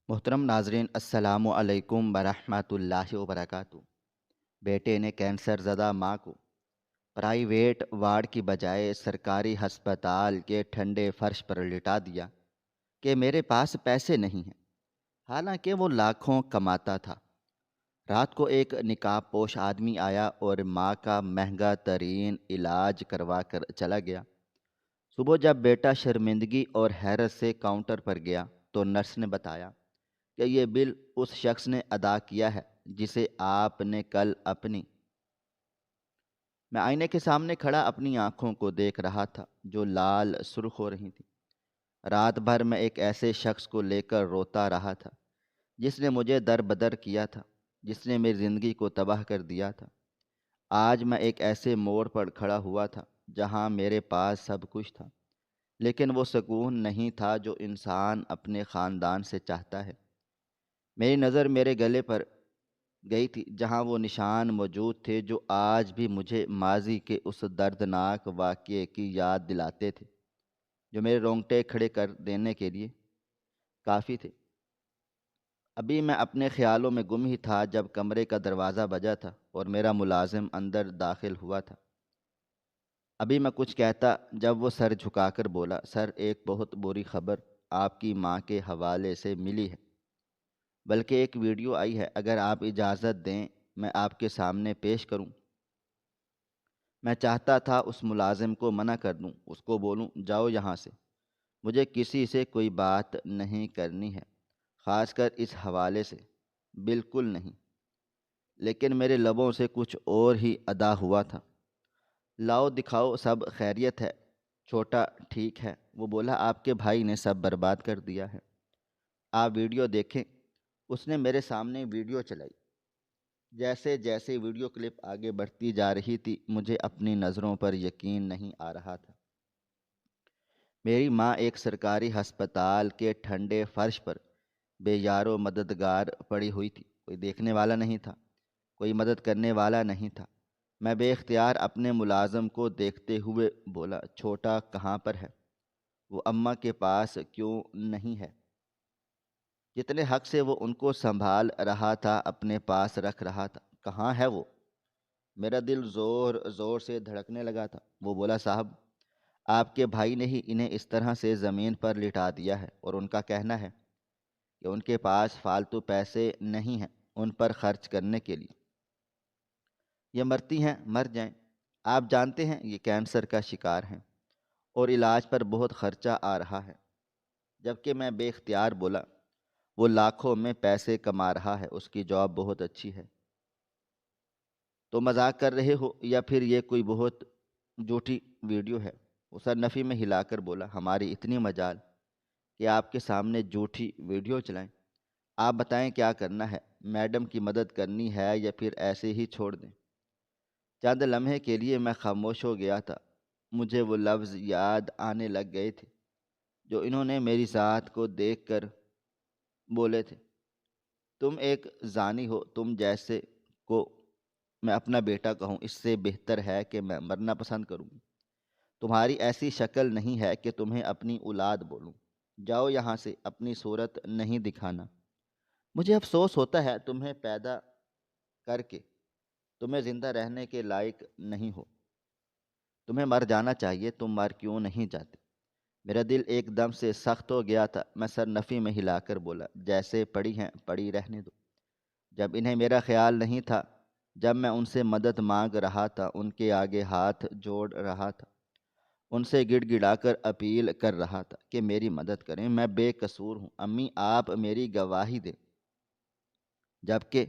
محترم ناظرین السلام علیکم ورحمۃ اللہ وبرکاتہ۔ بیٹے نے کینسر زدہ ماں کو پرائیویٹ وارڈ کی بجائے سرکاری ہسپتال کے ٹھنڈے فرش پر لٹا دیا کہ میرے پاس پیسے نہیں ہیں، حالانکہ وہ لاکھوں کماتا تھا۔ رات کو ایک نقاب پوش آدمی آیا اور ماں کا مہنگا ترین علاج کروا کر چلا گیا۔ صبح جب بیٹا شرمندگی اور حیرت سے کاؤنٹر پر گیا تو نرس نے بتایا کہ یہ بل اس شخص نے ادا کیا ہے جسے آپ نے کل اپنی میں آئینے کے سامنے کھڑا اپنی آنکھوں کو دیکھ رہا تھا جو لال سرخ ہو رہی تھی۔ رات بھر میں ایک ایسے شخص کو لے کر روتا رہا تھا جس نے مجھے در بدر کیا تھا، جس نے میری زندگی کو تباہ کر دیا تھا۔ آج میں ایک ایسے موڑ پر کھڑا ہوا تھا جہاں میرے پاس سب کچھ تھا، لیکن وہ سکون نہیں تھا جو انسان اپنے خاندان سے چاہتا ہے۔ میری نظر میرے گلے پر گئی تھی جہاں وہ نشان موجود تھے جو آج بھی مجھے ماضی کے اس دردناک واقعے کی یاد دلاتے تھے، جو میرے رونگٹے کھڑے کر دینے کے لیے کافی تھے۔ ابھی میں اپنے خیالوں میں گم ہی تھا جب کمرے کا دروازہ بجا تھا اور میرا ملازم اندر داخل ہوا تھا۔ ابھی میں کچھ کہتا جب وہ سر جھکا کر بولا، سر ایک بہت بری خبر آپ کی ماں کے حوالے سے ملی ہے، بلکہ ایک ویڈیو آئی ہے، اگر آپ اجازت دیں میں آپ کے سامنے پیش کروں۔ میں چاہتا تھا اس ملازم کو منع کر دوں، اس کو بولوں جاؤ یہاں سے، مجھے کسی سے کوئی بات نہیں کرنی ہے، خاص کر اس حوالے سے، بالکل نہیں، لیکن میرے لبوں سے کچھ اور ہی ادا ہوا تھا۔ لاؤ دکھاؤ سب خیریت ہے، چھوٹا ٹھیک ہے؟ وہ بولا آپ کے بھائی نے سب برباد کر دیا ہے، آپ ویڈیو دیکھیں۔ اس نے میرے سامنے ویڈیو چلائی۔ جیسے جیسے ویڈیو کلپ آگے بڑھتی جا رہی تھی مجھے اپنی نظروں پر یقین نہیں آ رہا تھا۔ میری ماں ایک سرکاری ہسپتال کے ٹھنڈے فرش پر بے یار و مددگار پڑی ہوئی تھی، کوئی دیکھنے والا نہیں تھا، کوئی مدد کرنے والا نہیں تھا۔ میں بے اختیار اپنے ملازم کو دیکھتے ہوئے بولا، چھوٹا کہاں پر ہے؟ وہ اماں کے پاس کیوں نہیں ہے؟ جتنے حق سے وہ ان کو سنبھال رہا تھا اپنے پاس رکھ رہا تھا، کہاں ہے وہ؟ میرا دل زور زور سے دھڑکنے لگا تھا۔ وہ بولا، صاحب آپ کے بھائی نے ہی انہیں اس طرح سے زمین پر لٹا دیا ہے، اور ان کا کہنا ہے کہ ان کے پاس فالتو پیسے نہیں ہیں ان پر خرچ کرنے کے لیے۔ یہ مرتی ہیں، مر جائیں، آپ جانتے ہیں یہ کینسر کا شکار ہیں اور علاج پر بہت خرچہ آ رہا ہے۔ جبکہ میں بے اختیار بولا، وہ لاکھوں میں پیسے کما رہا ہے، اس کی جاب بہت اچھی ہے۔ تو مذاق کر رہے ہو یا پھر یہ کوئی بہت جھوٹی ویڈیو ہے؟ وہ سر نفی میں ہلا کر بولا، ہماری اتنی مجال کہ آپ کے سامنے جھوٹی ویڈیو چلائیں؟ آپ بتائیں کیا کرنا ہے، میڈم کی مدد کرنی ہے یا پھر ایسے ہی چھوڑ دیں؟ چند لمحے کے لیے میں خاموش ہو گیا تھا۔ مجھے وہ لفظ یاد آنے لگ گئے تھے جو انہوں نے میری ذات کو دیکھ کر بولے تھے، تم ایک زانی ہو، تم جیسے کو میں اپنا بیٹا کہوں اس سے بہتر ہے کہ میں مرنا پسند کروں۔ تمہاری ایسی شکل نہیں ہے کہ تمہیں اپنی اولاد بولوں، جاؤ یہاں سے، اپنی صورت نہیں دکھانا۔ مجھے افسوس ہوتا ہے تمہیں پیدا کر کے، تمہیں زندہ رہنے کے لائق نہیں ہو، تمہیں مر جانا چاہیے، تم مر کیوں نہیں جاتے؟ میرا دل ایک دم سے سخت ہو گیا تھا۔ میں سر نفی میں ہلا کر بولا، جیسے پڑی ہیں پڑی رہنے دو۔ جب انہیں میرا خیال نہیں تھا، جب میں ان سے مدد مانگ رہا تھا، ان کے آگے ہاتھ جوڑ رہا تھا، ان سے گڑ گڑا کر اپیل کر رہا تھا کہ میری مدد کریں، میں بے قصور ہوں، امی آپ میری گواہی دیں، جبکہ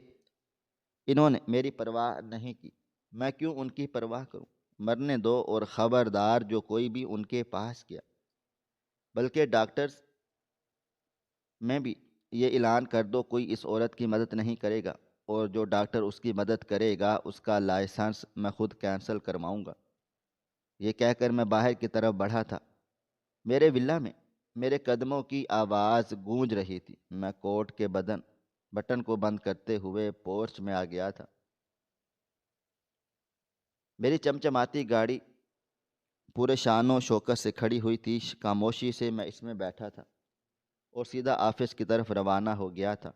انہوں نے میری پرواہ نہیں کی، میں کیوں ان کی پرواہ کروں؟ مرنے دو، اور خبردار جو کوئی بھی ان کے پاس گیا، بلکہ ڈاکٹرز میں بھی یہ اعلان کر دو کوئی اس عورت کی مدد نہیں کرے گا، اور جو ڈاکٹر اس کی مدد کرے گا اس کا لائسنس میں خود کینسل کرواؤں گا۔ یہ کہہ کر میں باہر کی طرف بڑھا تھا۔ میرے ولا میں میرے قدموں کی آواز گونج رہی تھی۔ میں کوٹ کے بٹن کو بند کرتے ہوئے پورچ میں آ گیا تھا۔ میری چمچماتی گاڑی پورے شان و شوکت سے کھڑی ہوئی تھی، خاموشی سے میں اس میں بیٹھا تھا اور سیدھا آفس کی طرف روانہ ہو گیا تھا۔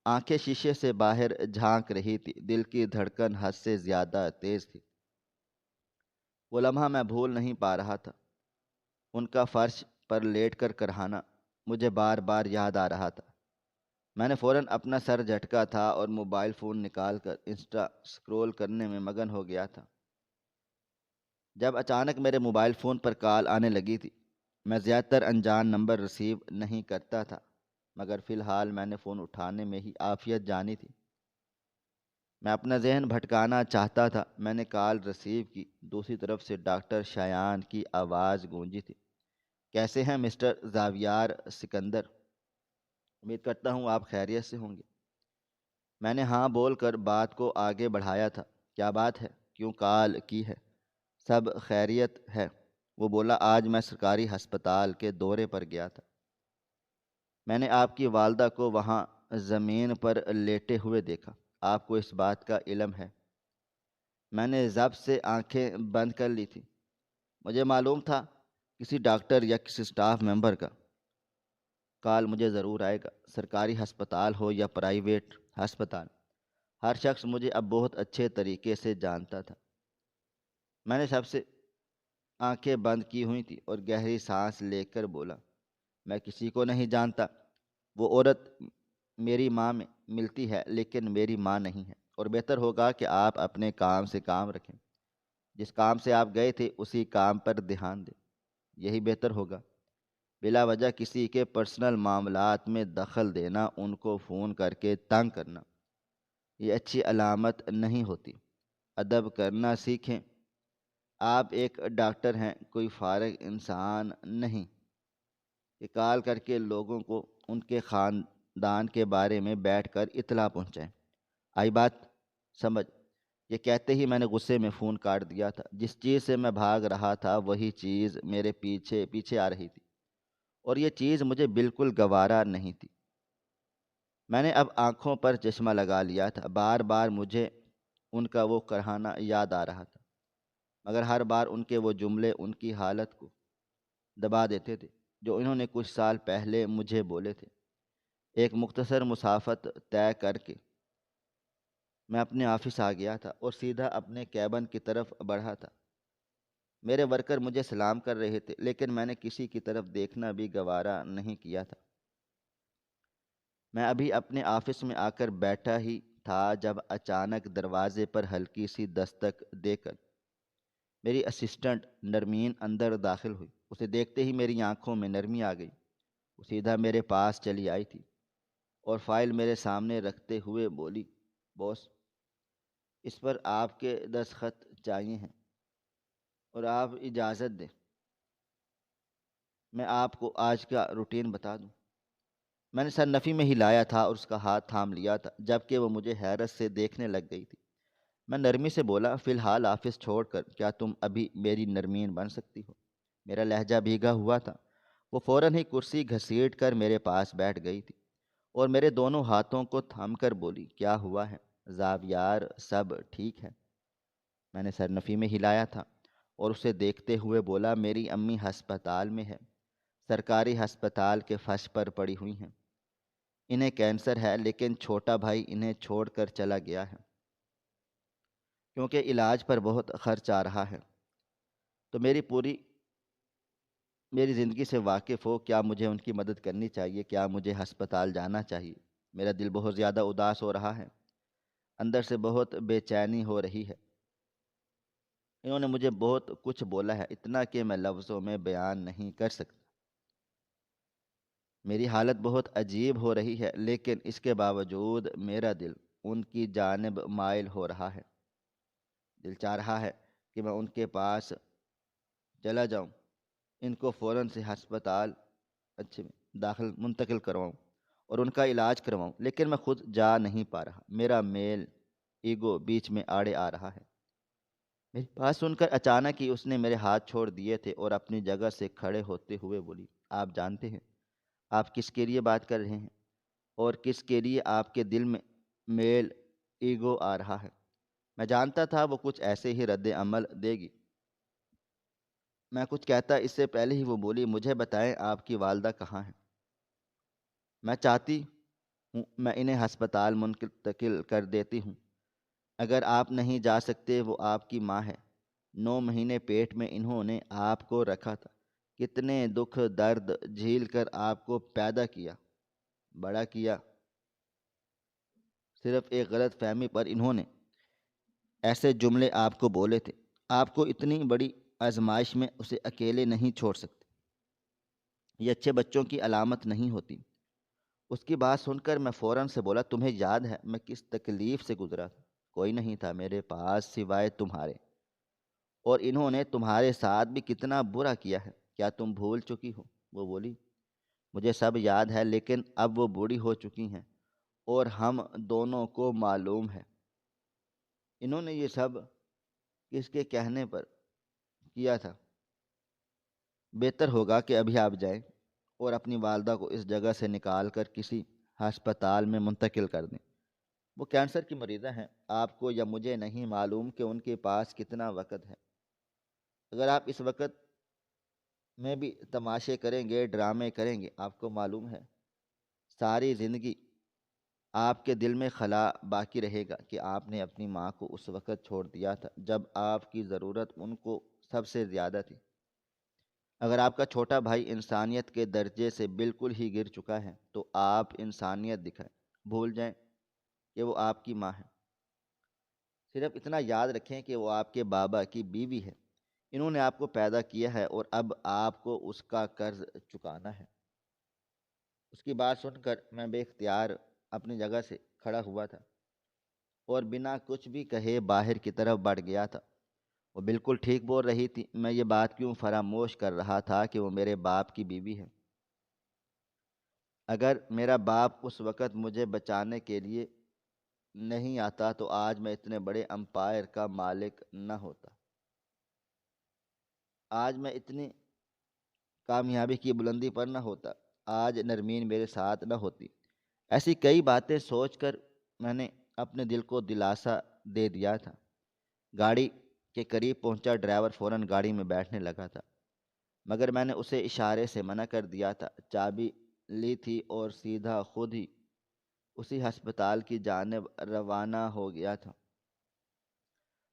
آنکھیں شیشے سے باہر جھانک رہی تھی، دل کی دھڑکن حد سے زیادہ تیز تھی۔ وہ لمحہ میں بھول نہیں پا رہا تھا۔ ان کا فرش پر لیٹ کر کرہانا مجھے بار بار یاد آ رہا تھا۔ میں نے فوراً اپنا سر جھٹکا تھا اور موبائل فون نکال کر انسٹا سکرول کرنے میں مگن ہو گیا تھا، جب اچانک میرے موبائل فون پر کال آنے لگی تھی۔ میں زیادہ تر انجان نمبر ریسیو نہیں کرتا تھا، مگر فی الحال میں نے فون اٹھانے میں ہی عافیت جانی تھی۔ میں اپنا ذہن بھٹکانا چاہتا تھا۔ میں نے کال ریسیو کی۔ دوسری طرف سے ڈاکٹر شایان کی آواز گونجی تھی۔ کیسے ہیں مسٹر زاویار سکندر؟ امید کرتا ہوں آپ خیریت سے ہوں گے۔ میں نے ہاں بول کر بات کو آگے بڑھایا تھا۔ کیا بات ہے؟ کیوں کال کی ہے؟ سب خیریت ہے؟ وہ بولا، آج میں سرکاری ہسپتال کے دورے پر گیا تھا۔ میں نے آپ کی والدہ کو وہاں زمین پر لیٹے ہوئے دیکھا۔ آپ کو اس بات کا علم ہے؟ میں نے ضبط سے آنکھیں بند کر لی تھی۔ مجھے معلوم تھا کسی ڈاکٹر یا کسی سٹاف ممبر کا کال مجھے ضرور آئے گا، سرکاری ہسپتال ہو یا پرائیویٹ ہسپتال۔ ہر شخص مجھے اب بہت اچھے طریقے سے جانتا تھا۔ میں نے سب سے آنکھیں بند کی ہوئی تھی اور گہری سانس لے کر بولا، میں کسی کو نہیں جانتا۔ وہ عورت میری ماں میں ملتی ہے لیکن میری ماں نہیں ہے، اور بہتر ہوگا کہ آپ اپنے کام سے کام رکھیں۔ جس کام سے آپ گئے تھے اسی کام پر دھیان دیں، یہی بہتر ہوگا۔ بلا وجہ کسی کے پرسنل معاملات میں دخل دینا، ان کو فون کر کے تنگ کرنا، یہ اچھی علامت نہیں ہوتی۔ ادب کرنا سیکھیں۔ آپ ایک ڈاکٹر ہیں، کوئی فارغ انسان نہیں کہ کال کر کے لوگوں کو ان کے خاندان کے بارے میں بیٹھ کر اطلاع پہنچائیں۔ آئی بات سمجھ؟ یہ کہتے ہی میں نے غصے میں فون کاٹ دیا تھا۔ جس چیز سے میں بھاگ رہا تھا وہی چیز میرے پیچھے پیچھے آ رہی تھی، اور یہ چیز مجھے بالکل گوارا نہیں تھی۔ میں نے اب آنکھوں پر چشمہ لگا لیا تھا۔ بار بار مجھے ان کا وہ کرہانا یاد آ رہا تھا، مگر ہر بار ان کے وہ جملے ان کی حالت کو دبا دیتے تھے جو انہوں نے کچھ سال پہلے مجھے بولے تھے۔ ایک مختصر مسافت طے کر کے میں اپنے آفس آ گیا تھا اور سیدھا اپنے کیبن کی طرف بڑھا تھا۔ میرے ورکر مجھے سلام کر رہے تھے، لیکن میں نے کسی کی طرف دیکھنا بھی گوارا نہیں کیا تھا۔ میں ابھی اپنے آفس میں آ کر بیٹھا ہی تھا جب اچانک دروازے پر ہلکی سی دستک دے کر میری اسسٹنٹ نرمین اندر داخل ہوئی۔ اسے دیکھتے ہی میری آنکھوں میں نرمی آ گئی۔ وہ سیدھا میرے پاس چلی آئی تھی اور فائل میرے سامنے رکھتے ہوئے بولی، بوس، اس پر آپ کے دستخط چاہیے ہیں، اور آپ اجازت دیں میں آپ کو آج کا روٹین بتا دوں۔ میں نے سر نفی میں ہلایا تھا اور اس کا ہاتھ تھام لیا تھا، جبکہ وہ مجھے حیرت سے دیکھنے لگ گئی تھی۔ میں نرمی سے بولا، فی الحال آفس چھوڑ کر کیا تم ابھی میری نرمین بن سکتی ہو؟ میرا لہجہ بھیگا ہوا تھا۔ وہ فوراً ہی کرسی گھسیٹ کر میرے پاس بیٹھ گئی تھی اور میرے دونوں ہاتھوں کو تھام کر بولی، کیا ہوا ہے زاویار، سب ٹھیک ہے؟ میں نے سر نفی میں ہلایا تھا اور اسے دیکھتے ہوئے بولا، میری امی ہسپتال میں ہے، سرکاری ہسپتال کے فرش پر پڑی ہوئی ہیں۔ انہیں کینسر ہے، لیکن چھوٹا بھائی انہیں چھوڑ کر چلا گیا ہے کیونکہ علاج پر بہت خرچ آ رہا ہے۔ تو میری زندگی سے واقف ہو، کیا مجھے ان کی مدد کرنی چاہیے؟ کیا مجھے ہسپتال جانا چاہیے؟ میرا دل بہت زیادہ اداس ہو رہا ہے، اندر سے بہت بے چینی ہو رہی ہے۔ انہوں نے مجھے بہت کچھ بولا ہے، اتنا کہ میں لفظوں میں بیان نہیں کر سکتا۔ میری حالت بہت عجیب ہو رہی ہے، لیکن اس کے باوجود میرا دل ان کی جانب مائل ہو رہا ہے۔ دل چاہ رہا ہے کہ میں ان کے پاس چلا جاؤں، ان کو فوراً سے ہسپتال اچھے میں منتقل کرواؤں اور ان کا علاج کرواؤں، لیکن میں خود جا نہیں پا رہا۔ میرا میل ایگو بیچ میں آڑے آ رہا ہے۔ میرے پاس سن کر اچانک ہی اس نے میرے ہاتھ چھوڑ دیے تھے اور اپنی جگہ سے کھڑے ہوتے ہوئے بولی، آپ جانتے ہیں آپ کس کے لیے بات کر رہے ہیں اور کس کے لیے آپ کے دل میں میل ایگو آ رہا ہے؟ میں جانتا تھا وہ کچھ ایسے ہی رد عمل دے گی۔ میں کچھ کہتا اس سے پہلے ہی وہ بولی، مجھے بتائیں آپ کی والدہ کہاں ہیں؟ میں چاہتی ہوں میں انہیں ہسپتال منتقل کر دیتی ہوں۔ اگر آپ نہیں جا سکتے، وہ آپ کی ماں ہے، 9 مہینے پیٹ میں انہوں نے آپ کو رکھا تھا، کتنے دکھ درد جھیل کر آپ کو پیدا کیا، بڑا کیا۔ صرف ایک غلط فہمی پر انہوں نے ایسے جملے آپ کو بولے تھے۔ آپ کو اتنی بڑی آزمائش میں اسے اکیلے نہیں چھوڑ سکتے، یہ اچھے بچوں کی علامت نہیں ہوتی۔ اس کی بات سن کر میں فوراً سے بولا، تمہیں یاد ہے میں کس تکلیف سے گزرا تھا؟ کوئی نہیں تھا میرے پاس سوائے تمہارے، اور انہوں نے تمہارے ساتھ بھی کتنا برا کیا ہے، کیا تم بھول چکی ہو؟ وہ بولی، مجھے سب یاد ہے، لیکن اب وہ بوڑھی ہو چکی ہیں اور ہم دونوں کو معلوم ہے انہوں نے یہ سب کس کے کہنے پر کیا تھا۔ بہتر ہوگا کہ ابھی آپ جائیں اور اپنی والدہ کو اس جگہ سے نکال کر کسی ہسپتال میں منتقل کر دیں۔ وہ کینسر کی مریضہ ہیں، آپ کو یا مجھے نہیں معلوم کہ ان کے پاس کتنا وقت ہے۔ اگر آپ اس وقت میں بھی تماشے کریں گے، ڈرامے کریں گے، آپ کو معلوم ہے ساری زندگی آپ کے دل میں خلا باقی رہے گا کہ آپ نے اپنی ماں کو اس وقت چھوڑ دیا تھا جب آپ کی ضرورت ان کو سب سے زیادہ تھی۔ اگر آپ کا چھوٹا بھائی انسانیت کے درجے سے بالکل ہی گر چکا ہے تو آپ انسانیت دکھائیں، بھول جائیں کہ وہ آپ کی ماں ہے۔ صرف اتنا یاد رکھیں کہ وہ آپ کے بابا کی بیوی ہے، انہوں نے آپ کو پیدا کیا ہے اور اب آپ کو اس کا قرض چکانا ہے۔ اس کی بات سن کر میں بے اختیار اپنی جگہ سے کھڑا ہوا تھا اور بنا کچھ بھی کہے باہر کی طرف بڑھ گیا تھا۔ وہ بالکل ٹھیک بول رہی تھی، میں یہ بات کیوں فراموش کر رہا تھا کہ وہ میرے باپ کی بیوی ہے۔ اگر میرا باپ اس وقت مجھے بچانے کے لیے نہیں آتا تو آج میں اتنے بڑے امپائر کا مالک نہ ہوتا، آج میں اتنی کامیابی کی بلندی پر نہ ہوتا، آج نرمین میرے ساتھ نہ ہوتی۔ ایسی کئی باتیں سوچ کر میں نے اپنے دل کو دلاسا دے دیا تھا۔ گاڑی کے قریب پہنچا، ڈرائیور فوراً گاڑی میں بیٹھنے لگا تھا، مگر میں نے اسے اشارے سے منع کر دیا تھا۔ چابی لی تھی اور سیدھا خود ہی اسی ہسپتال کی جانب روانہ ہو گیا تھا۔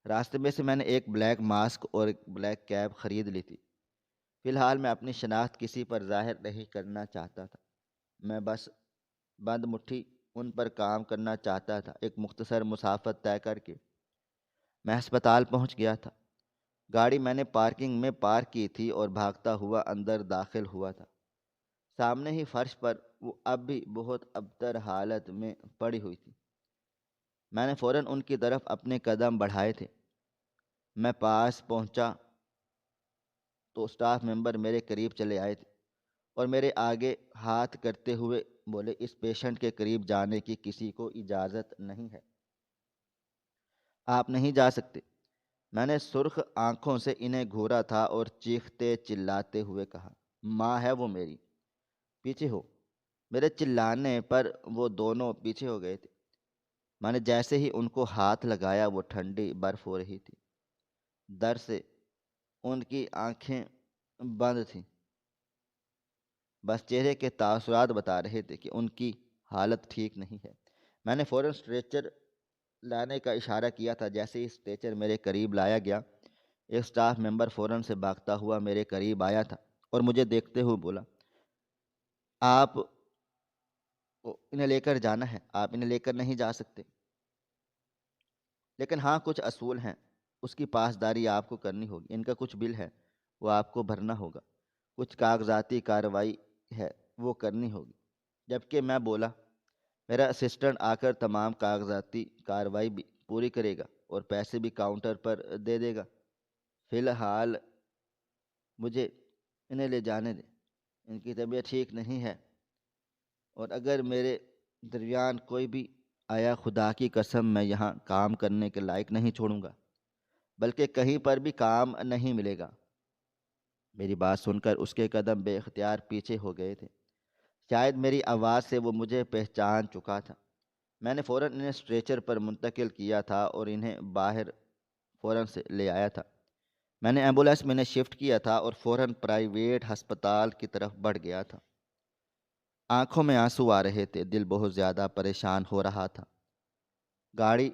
راستے میں سے میں نے ایک بلیک ماسک اور ایک بلیک کیپ خرید لی تھی۔ فی الحال میں اپنی شناخت کسی پر ظاہر نہیں کرنا چاہتا تھا، میں بس بند مٹھی ان پر کام کرنا چاہتا تھا۔ ایک مختصر مسافت طے کر کے میں ہسپتال پہنچ گیا تھا۔ گاڑی میں نے پارکنگ میں پارک کی تھی اور بھاگتا ہوا اندر داخل ہوا تھا۔ سامنے ہی فرش پر وہ اب بھی بہت ابتر حالت میں پڑی ہوئی تھی۔ میں نے فوراً ان کی طرف اپنے قدم بڑھائے تھے۔ میں پاس پہنچا تو اسٹاف ممبر میرے قریب چلے آئے تھے اور میرے آگے ہاتھ کرتے ہوئے بولے، اس پیشنٹ کے قریب جانے کی کسی کو اجازت نہیں ہے، آپ نہیں جا سکتے۔ میں نے سرخ آنکھوں سے انہیں گھورا تھا اور چیختے چلاتے ہوئے کہا، ماں ہے وہ میری، پیچھے ہو۔ میرے چلانے پر وہ دونوں پیچھے ہو گئے تھے۔ میں نے جیسے ہی ان کو ہاتھ لگایا وہ ٹھنڈی برف ہو رہی تھی، ڈر سے ان کی آنکھیں بند تھیں، بس چہرے کے تاثرات بتا رہے تھے کہ ان کی حالت ٹھیک نہیں ہے۔ میں نے فوراً اسٹریچر لانے کا اشارہ کیا تھا۔ جیسے ہی اسٹریچر میرے قریب لایا گیا، ایک اسٹاف ممبر فوراً سے بھاگتا ہوا میرے قریب آیا تھا اور مجھے دیکھتے ہوئے بولا، آپ انہیں لے کر جانا ہے، آپ انہیں لے کر نہیں جا سکتے، لیکن ہاں کچھ اصول ہیں، اس کی پاسداری آپ کو کرنی ہوگی، ان کا کچھ بل ہے وہ آپ کو بھرنا ہوگا، کچھ کاغذاتی کارروائی ہے وہ کرنی ہوگی۔ جبکہ میں بولا، میرا اسسٹنٹ آ کر تمام کاغذاتی کارروائی بھی پوری کرے گا اور پیسے بھی کاؤنٹر پر دے دے گا، فی الحال مجھے انہیں لے جانے دیں، ان کی طبیعت ٹھیک نہیں ہے، اور اگر میرے درمیان کوئی بھی آیا، خدا کی قسم میں یہاں کام کرنے کے لائق نہیں چھوڑوں گا، بلکہ کہیں پر بھی کام نہیں ملے گا۔ میری بات سن کر اس کے قدم بے اختیار پیچھے ہو گئے تھے، شاید میری آواز سے وہ مجھے پہچان چکا تھا۔ میں نے فوراً انہیں اسٹریچر پر منتقل کیا تھا اور انہیں باہر فوراً سے لے آیا تھا۔ میں نے ایمبولینس میں انہیں شفٹ کیا تھا اور فوراً پرائیویٹ ہسپتال کی طرف بڑھ گیا تھا۔ آنکھوں میں آنسو آ رہے تھے، دل بہت زیادہ پریشان ہو رہا تھا۔ گاڑی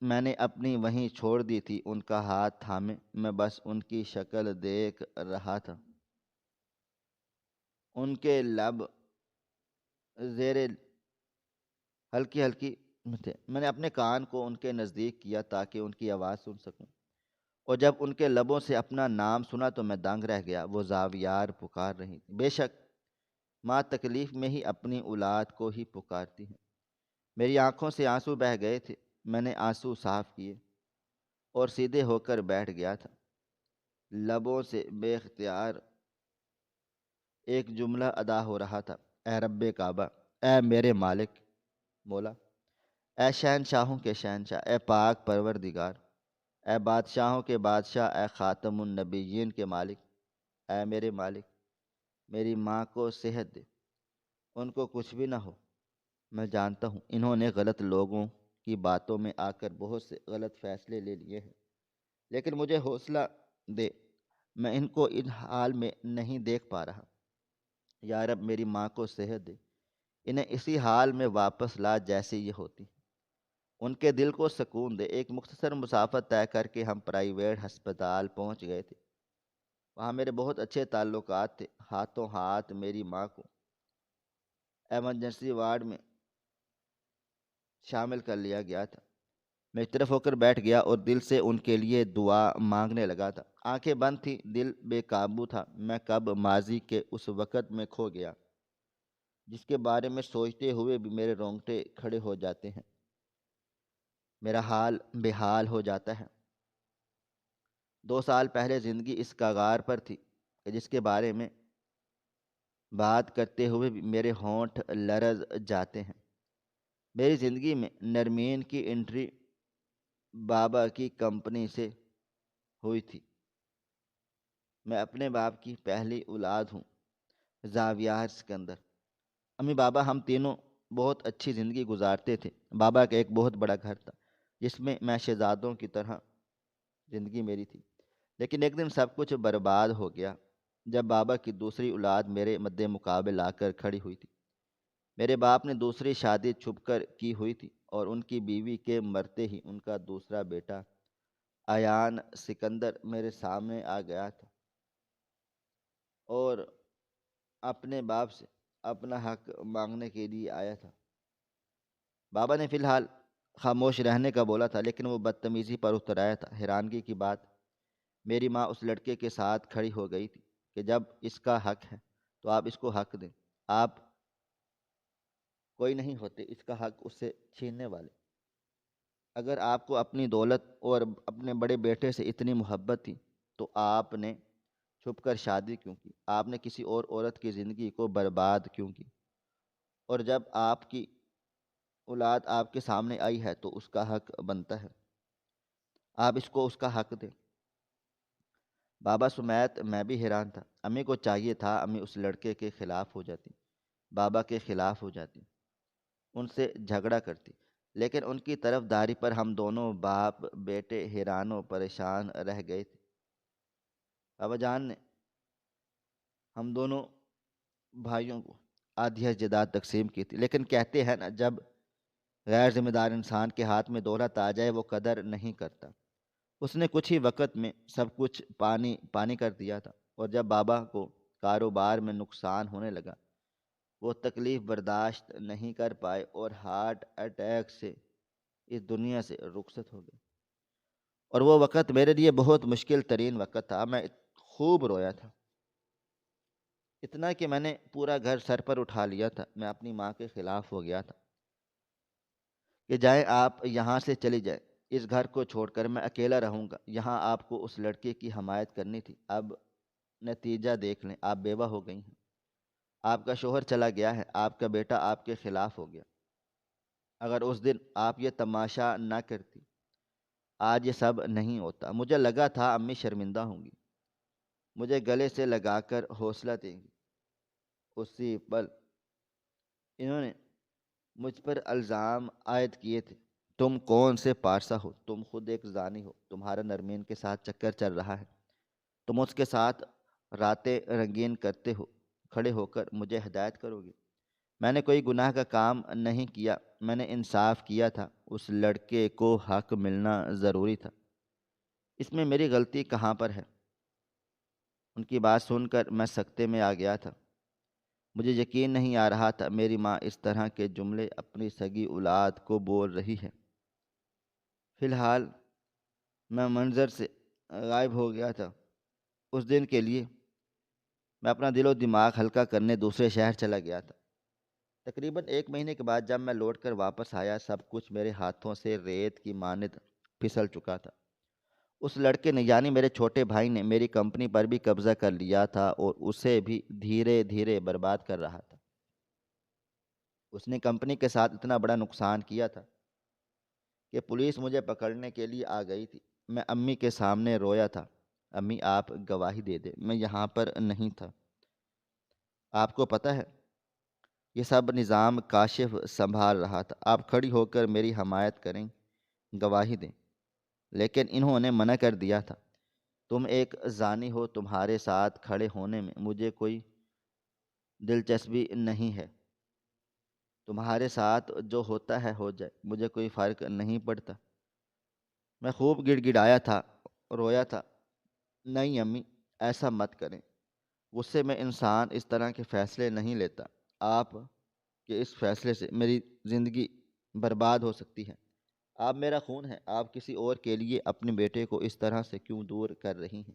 میں نے اپنی وہیں چھوڑ دی تھی، ان کا ہاتھ تھامے میں بس ان کی شکل دیکھ رہا تھا۔ ان کے لب زیر ہلکی ہلکی تھے۔ میں نے اپنے کان کو ان کے نزدیک کیا تاکہ ان کی آواز سن سکوں، اور جب ان کے لبوں سے اپنا نام سنا تو میں دنگ رہ گیا۔ وہ زاویار پکار رہی تھی۔ بے شک ماں تکلیف میں ہی اپنی اولاد کو ہی پکارتی ہے۔ میری آنکھوں سے آنسو بہہ گئے تھے، میں نے آنسو صاف کیے اور سیدھے ہو کر بیٹھ گیا تھا۔ لبوں سے بے اختیار ایک جملہ ادا ہو رہا تھا: اے رب کعبہ، اے میرے مالک مولا، اے شہنشاہوں کے شہنشاہ، اے پاک پروردگار، اے بادشاہوں کے بادشاہ، اے خاتم النبیین کے مالک، اے میرے مالک، میری ماں کو صحت دے، ان کو کچھ بھی نہ ہو۔ میں جانتا ہوں انہوں نے غلط لوگوں کی باتوں میں آ کر بہت سے غلط فیصلے لے لیے ہیں، لیکن مجھے حوصلہ دے، میں ان کو ان حال میں نہیں دیکھ پا رہا۔ یا رب میری ماں کو صحت دے، انہیں اسی حال میں واپس لا جیسے یہ ہوتی، ان کے دل کو سکون دے۔ ایک مختصر مسافت طے کر کے ہم پرائیویٹ ہسپتال پہنچ گئے تھے۔ وہاں میرے بہت اچھے تعلقات تھے۔ ہاتھوں ہاتھ میری ماں کو ایمرجنسی وارڈ میں شامل کر لیا گیا تھا۔ میں ایک طرف ہو کر بیٹھ گیا اور دل سے ان کے لیے دعا مانگنے لگا تھا۔ آنکھیں بند تھیں، دل بے قابو تھا۔ میں کب ماضی کے اس وقت میں کھو گیا جس کے بارے میں سوچتے ہوئے بھی میرے رونگٹے کھڑے ہو جاتے ہیں، میرا حال بے حال ہو جاتا ہے۔ 2 سال پہلے زندگی اس کگار پر تھی کہ جس کے بارے میں بات کرتے ہوئے بھی میرے ہونٹ لرز جاتے ہیں۔ میری زندگی میں نرمین کی انٹری بابا کی کمپنی سے ہوئی تھی۔ میں اپنے باپ کی پہلی اولاد ہوں۔ زاویار سکندر، امی بابا ہم تینوں بہت اچھی زندگی گزارتے تھے۔ بابا کا ایک بہت بڑا گھر تھا جس میں شہزادوں کی طرح زندگی میری تھی، لیکن ایک دن سب کچھ برباد ہو گیا جب بابا کی دوسری اولاد میرے مد مقابل آ کر کھڑی ہوئی تھی۔ میرے باپ نے دوسری شادی چھپ کر کی ہوئی تھی اور ان کی بیوی کے مرتے ہی ان کا دوسرا بیٹا ایان سکندر میرے سامنے آ گیا تھا اور اپنے باپ سے اپنا حق مانگنے کے لیے آیا تھا۔ بابا نے فی الحال خاموش رہنے کا بولا تھا، لیکن وہ بدتمیزی پر اتر آیا تھا۔ حیرانگی کی بات، میری ماں اس لڑکے کے ساتھ کھڑی ہو گئی تھی کہ جب اس کا حق ہے تو آپ اس کو حق دیں، آپ کوئی نہیں ہوتے اس کا حق اس سے چھیننے والے۔ اگر آپ کو اپنی دولت اور اپنے بڑے بیٹے سے اتنی محبت تھی تو آپ نے چھپ کر شادی کیوں کی؟ آپ نے کسی اور عورت کی زندگی کو برباد کیوں کی؟ اور جب آپ کی اولاد آپ کے سامنے آئی ہے تو اس کا حق بنتا ہے آپ اس کو اس کا حق دیں۔ بابا سمیت میں بھی حیران تھا۔ امی کو چاہیے تھا امی اس لڑکے کے خلاف ہو جاتی، بابا کے خلاف ہو جاتی، ان سے جھگڑا کرتی، لیکن ان کی طرف داری پر ہم دونوں باپ بیٹے حیران و پریشان رہ گئے تھے۔ بابا جان نے ہم دونوں بھائیوں کو آدھی جائیداد تقسیم کی تھی، لیکن کہتے ہیں نا، جب غیر ذمہ دار انسان کے ہاتھ میں دولت آ جائے وہ قدر نہیں کرتا۔ اس نے کچھ ہی وقت میں سب کچھ پانی پانی کر دیا تھا، اور جب بابا کو کاروبار میں نقصان ہونے لگا وہ تکلیف برداشت نہیں کر پائے اور ہارٹ اٹیک سے اس دنیا سے رخصت ہو گئے۔ اور وہ وقت میرے لیے بہت مشکل ترین وقت تھا۔ میں خوب رویا تھا، اتنا کہ میں نے پورا گھر سر پر اٹھا لیا تھا۔ میں اپنی ماں کے خلاف ہو گیا تھا کہ جائیں آپ یہاں سے چلی جائیں، اس گھر کو چھوڑ کر میں اکیلا رہوں گا۔ یہاں آپ کو اس لڑکے کی حمایت کرنی تھی، اب نتیجہ دیکھ لیں، آپ بیوہ ہو گئی ہیں، آپ کا شوہر چلا گیا ہے، آپ کا بیٹا آپ کے خلاف ہو گیا۔ اگر اس دن آپ یہ تماشا نہ کرتی آج یہ سب نہیں ہوتا۔ مجھے لگا تھا امی شرمندہ ہوں گی، مجھے گلے سے لگا کر حوصلہ دیں گی۔ اسی پل انہوں نے مجھ پر الزام عائد کیے تھے: تم کون سے پارسا ہو، تم خود ایک زانی ہو، تمہارا نرمین کے ساتھ چکر چل رہا ہے، تم اس کے ساتھ راتیں رنگین کرتے ہو، کھڑے ہو کر مجھے ہدایت کرو گے۔ میں نے کوئی گناہ کا کام نہیں کیا، میں نے انصاف کیا تھا، اس لڑکے کو حق ملنا ضروری تھا۔ اس میں میری غلطی کہاں پر ہے؟ ان کی بات سن کر میں سکتے میں آ گیا تھا۔ مجھے یقین نہیں آ رہا تھا میری ماں اس طرح کے جملے اپنی سگی اولاد کو بول رہی ہے۔ فی الحال میں منظر سے غائب ہو گیا تھا۔ اس دن کے لیے میں اپنا دل و دماغ ہلکا کرنے دوسرے شہر چلا گیا تھا۔ تقریباً 1 مہینے کے بعد جب میں لوٹ کر واپس آیا، سب کچھ میرے ہاتھوں سے ریت کی مانند پھسل چکا تھا۔ اس لڑکے نے یعنی میرے چھوٹے بھائی نے میری کمپنی پر بھی قبضہ کر لیا تھا اور اسے بھی دھیرے دھیرے برباد کر رہا تھا۔ اس نے کمپنی کے ساتھ اتنا بڑا نقصان کیا تھا کہ پولیس مجھے پکڑنے کے لیے آ گئی تھی۔ میں امی کے سامنے رویا تھا۔ امی آپ گواہی دے دیں، میں یہاں پر نہیں تھا۔ آپ کو پتہ ہے یہ سب نظام کاشف سنبھال رہا تھا۔ آپ کھڑی ہو کر میری حمایت کریں، گواہی دیں۔ لیکن انہوں نے منع کر دیا تھا۔ تم ایک زانی ہو، تمہارے ساتھ کھڑے ہونے میں مجھے کوئی دلچسپی نہیں ہے۔ تمہارے ساتھ جو ہوتا ہے ہو جائے، مجھے کوئی فرق نہیں پڑتا۔ میں خوب گڑ گڑایا تھا، رویا تھا۔ نہیں امی، ایسا مت کریں۔ غصے میں انسان اس طرح کے فیصلے نہیں لیتا۔ آپ کے اس فیصلے سے میری زندگی برباد ہو سکتی ہے۔ آپ میرا خون ہے، آپ کسی اور کے لیے اپنے بیٹے کو اس طرح سے کیوں دور کر رہی ہیں؟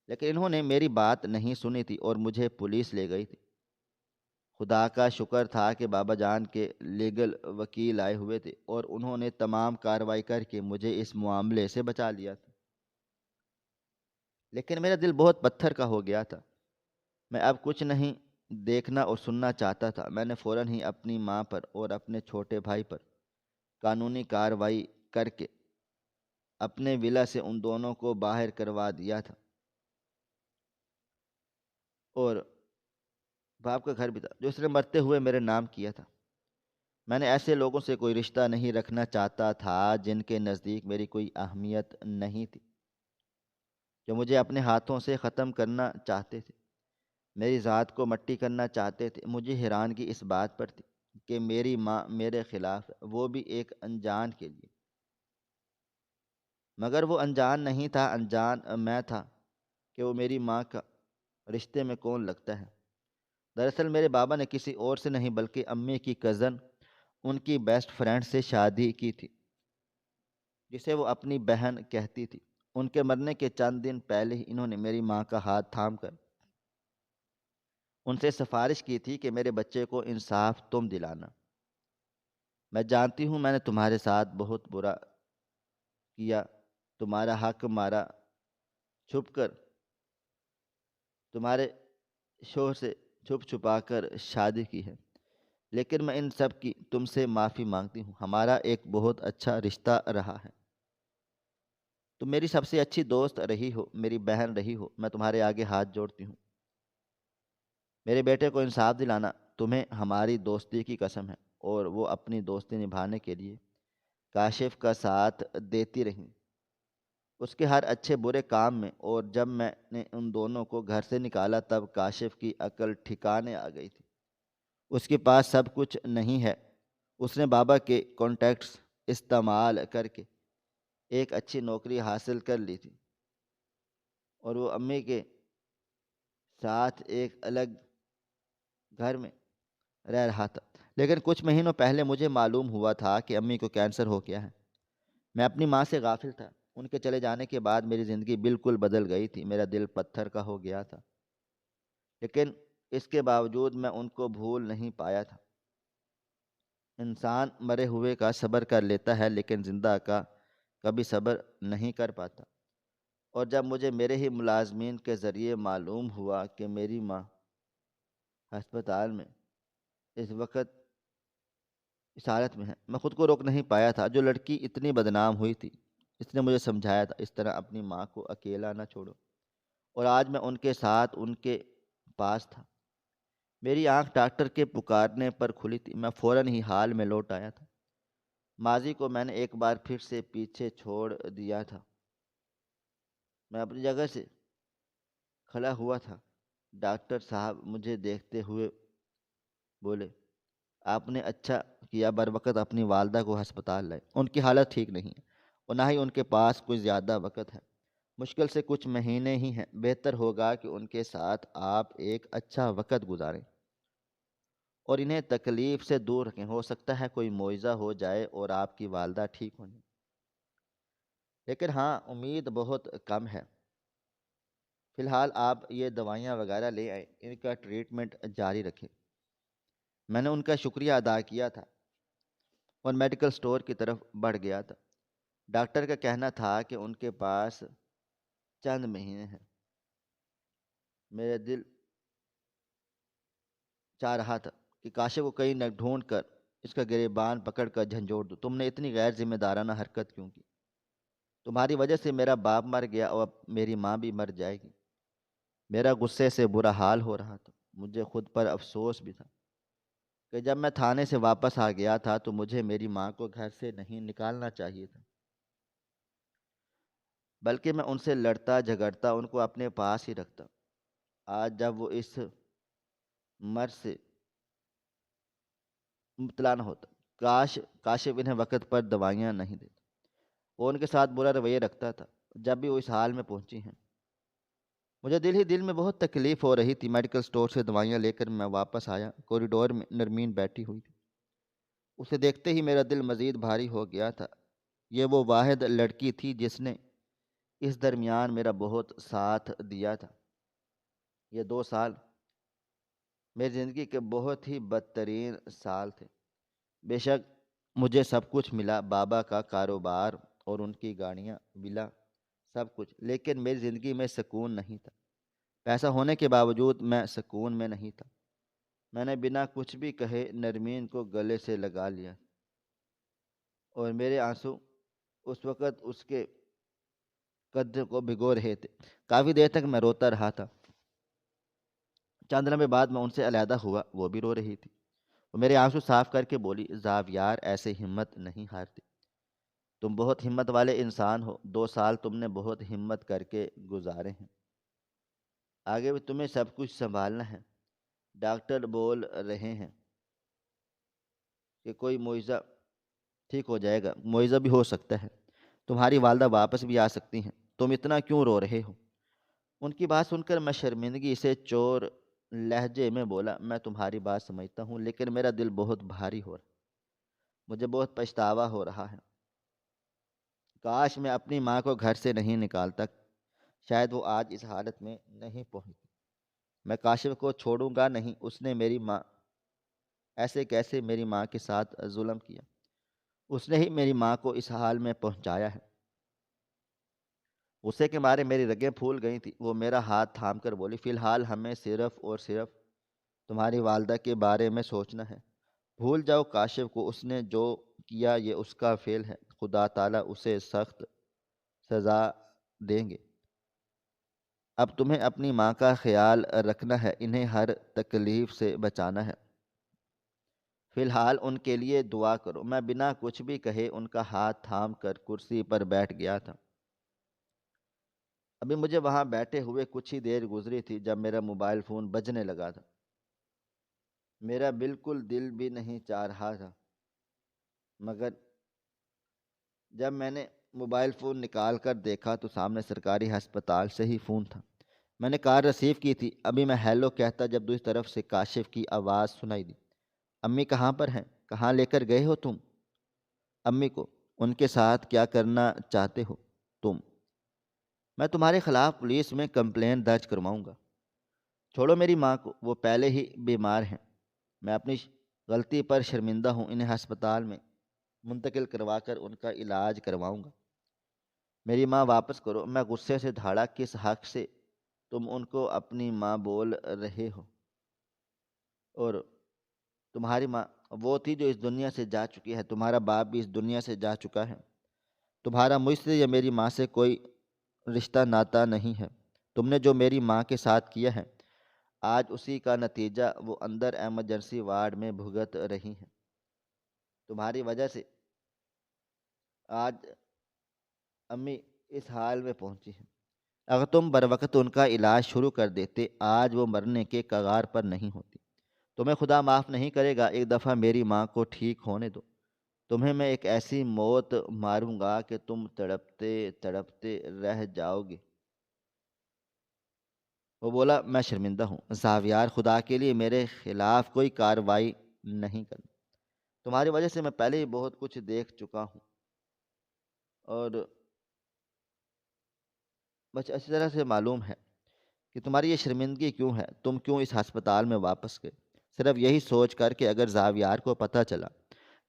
لیکن انہوں نے میری بات نہیں سنی تھی اور مجھے پولیس لے گئی تھی۔ خدا کا شکر تھا کہ بابا جان کے لیگل وکیل آئے ہوئے تھے اور انہوں نے تمام کارروائی کر کے مجھے اس معاملے سے بچا لیا تھا۔ لیکن میرا دل بہت پتھر کا ہو گیا تھا۔ میں اب کچھ نہیں دیکھنا اور سننا چاہتا تھا۔ میں نے فوراً ہی اپنی ماں پر اور اپنے چھوٹے بھائی پر قانونی کارروائی کر کے اپنے ولا سے ان دونوں کو باہر کروا دیا تھا، اور باپ کا گھر بھی تھا جو اس نے مرتے ہوئے میرے نام کیا تھا۔ میں نے ایسے لوگوں سے کوئی رشتہ نہیں رکھنا چاہتا تھا جن کے نزدیک میری کوئی اہمیت نہیں تھی، جو مجھے اپنے ہاتھوں سے ختم کرنا چاہتے تھے، میری ذات کو مٹی کرنا چاہتے تھے۔ مجھے حیرانگی اس بات پر تھی کہ میری ماں میرے خلاف ہے، وہ بھی ایک انجان کے لیے۔ مگر وہ انجان نہیں تھا، انجان میں تھا کہ وہ میری ماں کا رشتے میں کون لگتا ہے۔ دراصل میرے بابا نے کسی اور سے نہیں بلکہ امی کی کزن، ان کی بیسٹ فرینڈ سے شادی کی تھی، جسے وہ اپنی بہن کہتی تھی۔ ان کے مرنے کے چند دن پہلے ہی انہوں نے میری ماں کا ہاتھ تھام کر ان سے سفارش کی تھی کہ میرے بچے کو انصاف تم دلانا۔ میں جانتی ہوں میں نے تمہارے ساتھ بہت برا کیا، تمہارا حق مارا، چھپ کر تمہارے شوہر سے چھپ چھپا کر شادی کی ہے، لیکن میں ان سب کی تم سے معافی مانگتی ہوں۔ ہمارا ایک بہت اچھا رشتہ رہا ہے۔ تم میری سب سے اچھی دوست رہی ہو، میری بہن رہی ہو۔ میں تمہارے آگے ہاتھ جوڑتی ہوں۔ میرے بیٹے کو انصاف دلانا تمہیں ہماری دوستی کی قسم ہے۔ اور وہ اپنی دوستی نبھانے کے لیے کاشف کا ساتھ دیتی رہیں، اس کے ہر اچھے برے کام میں۔ اور جب میں نے ان دونوں کو گھر سے نکالا تب کاشف کی عقل ٹھکانے آ گئی تھی۔ اس کے پاس سب کچھ نہیں ہے۔ اس نے بابا کے کانٹیکٹس استعمال کر کے ایک اچھی نوکری حاصل کر لی تھی اور وہ امی کے ساتھ ایک الگ گھر میں رہ رہا تھا۔ لیکن کچھ مہینوں پہلے مجھے معلوم ہوا تھا کہ امی کو کینسر ہو گیا ہے۔ میں اپنی ماں سے غافل تھا۔ ان کے چلے جانے کے بعد میری زندگی بالکل بدل گئی تھی۔ میرا دل پتھر کا ہو گیا تھا، لیکن اس کے باوجود میں ان کو بھول نہیں پایا تھا۔ انسان مرے ہوئے کا صبر کر لیتا ہے لیکن زندہ کا کبھی صبر نہیں کر پاتا۔ اور جب مجھے میرے ہی ملازمین کے ذریعے معلوم ہوا کہ میری ماں ہسپتال میں اس وقت اس حالت میں ہے، میں خود کو روک نہیں پایا تھا۔ جو لڑکی اتنی بدنام ہوئی تھی، اس نے مجھے سمجھایا تھا اس طرح اپنی ماں کو اکیلا نہ چھوڑو، اور آج میں ان کے ساتھ ان کے پاس تھا۔ میری آنکھ ڈاکٹر کے پکارنے پر کھلی تھی۔ میں فوراً ہی حال میں لوٹ آیا تھا۔ ماضی کو میں نے ایک بار پھر سے پیچھے چھوڑ دیا تھا۔ میں اپنی جگہ سے کھڑا ہوا تھا۔ ڈاکٹر صاحب مجھے دیکھتے ہوئے بولے آپ نے اچھا کیا بر وقت اپنی والدہ کو ہسپتال لائے، ان کی حالت ٹھیک نہیں ہے اور نہ ہی ان کے پاس کوئی زیادہ وقت ہے، مشکل سے کچھ مہینے ہی ہیں، بہتر ہوگا کہ ان کے ساتھ آپ ایک اچھا وقت گزاریں اور انہیں تکلیف سے دور رکھیں، ہو سکتا ہے کوئی معجزہ ہو جائے اور آپ کی والدہ ٹھیک ہو جائیں، لیکن ہاں امید بہت کم ہے۔ فی الحال آپ یہ دوائیاں وغیرہ لے آئیں، ان کا ٹریٹمنٹ جاری رکھیں۔ میں نے ان کا شکریہ ادا کیا تھا اور میڈیکل سٹور کی طرف بڑھ گیا تھا۔ ڈاکٹر کا کہنا تھا کہ ان کے پاس چند مہینے ہیں۔ میرے دل چاہ رہا تھا کہ کاشف کو کہیں نہ ڈھونڈ کر اس کا گریبان پکڑ کر جھنجھوڑ دو، تم نے اتنی غیر ذمہ دارانہ حرکت کیوں کی؟ تمہاری وجہ سے میرا باپ مر گیا اور اب میری ماں بھی مر جائے گی۔ میرا غصے سے برا حال ہو رہا تھا، مجھے خود پر افسوس بھی تھا کہ جب میں تھانے سے واپس آ گیا تھا تو مجھے میری ماں کو گھر سے نہیں نکالنا چاہیے تھا، بلکہ میں ان سے لڑتا جھگڑتا ان کو اپنے پاس ہی رکھتا۔ آج جب وہ اس مرض سے مبتلا نہ ہوتا، کاشف انہیں وقت پر دوائیاں نہیں دیتا، وہ ان کے ساتھ برا رویہ رکھتا تھا جب بھی وہ اس حال میں پہنچی ہیں۔ مجھے دل ہی دل میں بہت تکلیف ہو رہی تھی۔ میڈیکل سٹور سے دوائیاں لے کر میں واپس آیا، کوریڈور میں نرمین بیٹھی ہوئی تھی، اسے دیکھتے ہی میرا دل مزید بھاری ہو گیا تھا۔ یہ وہ واحد لڑکی تھی جس نے اس درمیان میرا بہت ساتھ دیا تھا۔ یہ 2 سال میری زندگی کے بہت ہی بدترین سال تھے۔ بے شک مجھے سب کچھ ملا، بابا کا کاروبار اور ان کی گاڑیاں، ولا، سب کچھ، لیکن میری زندگی میں سکون نہیں تھا۔ پیسہ ہونے کے باوجود میں سکون میں نہیں تھا۔ میں نے بنا کچھ بھی کہے نرمین کو گلے سے لگا لیا اور میرے آنسو اس وقت اس کے قد کو بھگو رہے تھے۔ کافی دیر تک میں روتا رہا تھا۔ چند لمحے بعد میں ان سے علیحدہ ہوا، وہ بھی رو رہی تھی۔ وہ میرے آنسو صاف کر کے بولی، زاویار ایسے ہمت نہیں ہارتی، تم بہت ہمت والے انسان ہو، 2 سال تم نے بہت ہمت کر کے گزارے ہیں، آگے بھی تمہیں سب کچھ سنبھالنا ہے۔ ڈاکٹر بول رہے ہیں کہ کوئی معجزہ ٹھیک ہو جائے گا، معجزہ بھی ہو سکتا ہے، تمہاری والدہ واپس بھی آ سکتی ہیں، تم اتنا کیوں رو رہے ہو؟ ان کی بات سن کر میں شرمندگی سے چور لہجے میں بولا، میں تمہاری بات سمجھتا ہوں لیکن میرا دل بہت بھاری ہو رہا، مجھے بہت پچھتاوا ہو رہا ہے، کاش میں اپنی ماں کو گھر سے نہیں نکالتا، شاید وہ آج اس حالت میں نہیں پہنچتی۔ میں کاشف کو چھوڑوں گا نہیں، اس نے میری ماں ایسے کیسے میری ماں کے ساتھ ظلم کیا، اس نے ہی میری ماں کو اس حال میں پہنچایا ہے۔ غصے کے مارے میری رگیں پھول گئی تھی۔ وہ میرا ہاتھ تھام کر بولی، فی الحال ہمیں صرف اور صرف تمہاری والدہ کے بارے میں سوچنا ہے، بھول جاؤ کاشف کو، اس نے جو کیا یہ اس کا فعل ہے، خدا تعالیٰ اسے سخت سزا دیں گے۔ اب تمہیں اپنی ماں کا خیال رکھنا ہے، انہیں ہر تکلیف سے بچانا ہے، فی الحال ان کے لیے دعا کرو۔ میں بنا کچھ بھی کہے ان کا ہاتھ تھام کر کرسی پر بیٹھ گیا تھا۔ ابھی مجھے وہاں بیٹھے ہوئے کچھ ہی دیر گزری تھی جب میرا موبائل فون بجنے لگا تھا۔ میرا بالکل دل بھی نہیں چاہ رہا تھا، مگر جب میں نے موبائل فون نکال کر دیکھا تو سامنے سرکاری ہسپتال سے ہی فون تھا۔ میں نے کال ریسیو کی تھی، ابھی میں ہیلو کہتا جب دوسری طرف سے کاشف کی آواز سنائی دی، امی کہاں پر ہیں؟ کہاں لے کر گئے ہو تم امی کو؟ ان کے ساتھ کیا کرنا چاہتے ہو تم؟ میں تمہارے خلاف پولیس میں کمپلین درج کرواؤں گا۔ چھوڑو میری ماں کو، وہ پہلے ہی بیمار ہیں، میں اپنی غلطی پر شرمندہ ہوں، انہیں ہسپتال میں منتقل کروا کر ان کا علاج کرواؤں گا۔ میری ماں واپس کرو۔ میں غصے سے دھاڑا، کس حق سے تم ان کو اپنی ماں بول رہے ہو؟ اور تمہاری ماں وہ تھی جو اس دنیا سے جا چکی ہے، تمہارا باپ بھی اس دنیا سے جا چکا ہے، تمہارا مجھ سے یا میری ماں سے کوئی رشتہ ناتا نہیں ہے۔ تم نے جو میری ماں کے ساتھ کیا ہے آج اسی کا نتیجہ وہ اندر ایمرجنسی وارڈ میں بھگت رہی ہیں۔ تمہاری وجہ سے آج امی اس حال میں پہنچی ہیں۔ اگر تم بروقت ان کا علاج شروع کر دیتے آج وہ مرنے کے کگار پر نہیں ہوتی۔ تمہیں خدا معاف نہیں کرے گا، ایک دفعہ میری ماں کو ٹھیک ہونے دو، تمہیں میں ایک ایسی موت ماروں گا کہ تم تڑپتے تڑپتے رہ جاؤ گے۔ وہ بولا میں شرمندہ ہوں، زاویار خدا کے لیے میرے خلاف کوئی کارروائی نہیں کرنا، تمہاری وجہ سے میں پہلے ہی بہت کچھ دیکھ چکا ہوں، اور بس اچھی طرح سے معلوم ہے کہ تمہاری یہ شرمندگی کیوں ہے، تم کیوں اس ہسپتال میں واپس گئے، صرف یہی سوچ کر کہ اگر زاویار کو پتہ چلا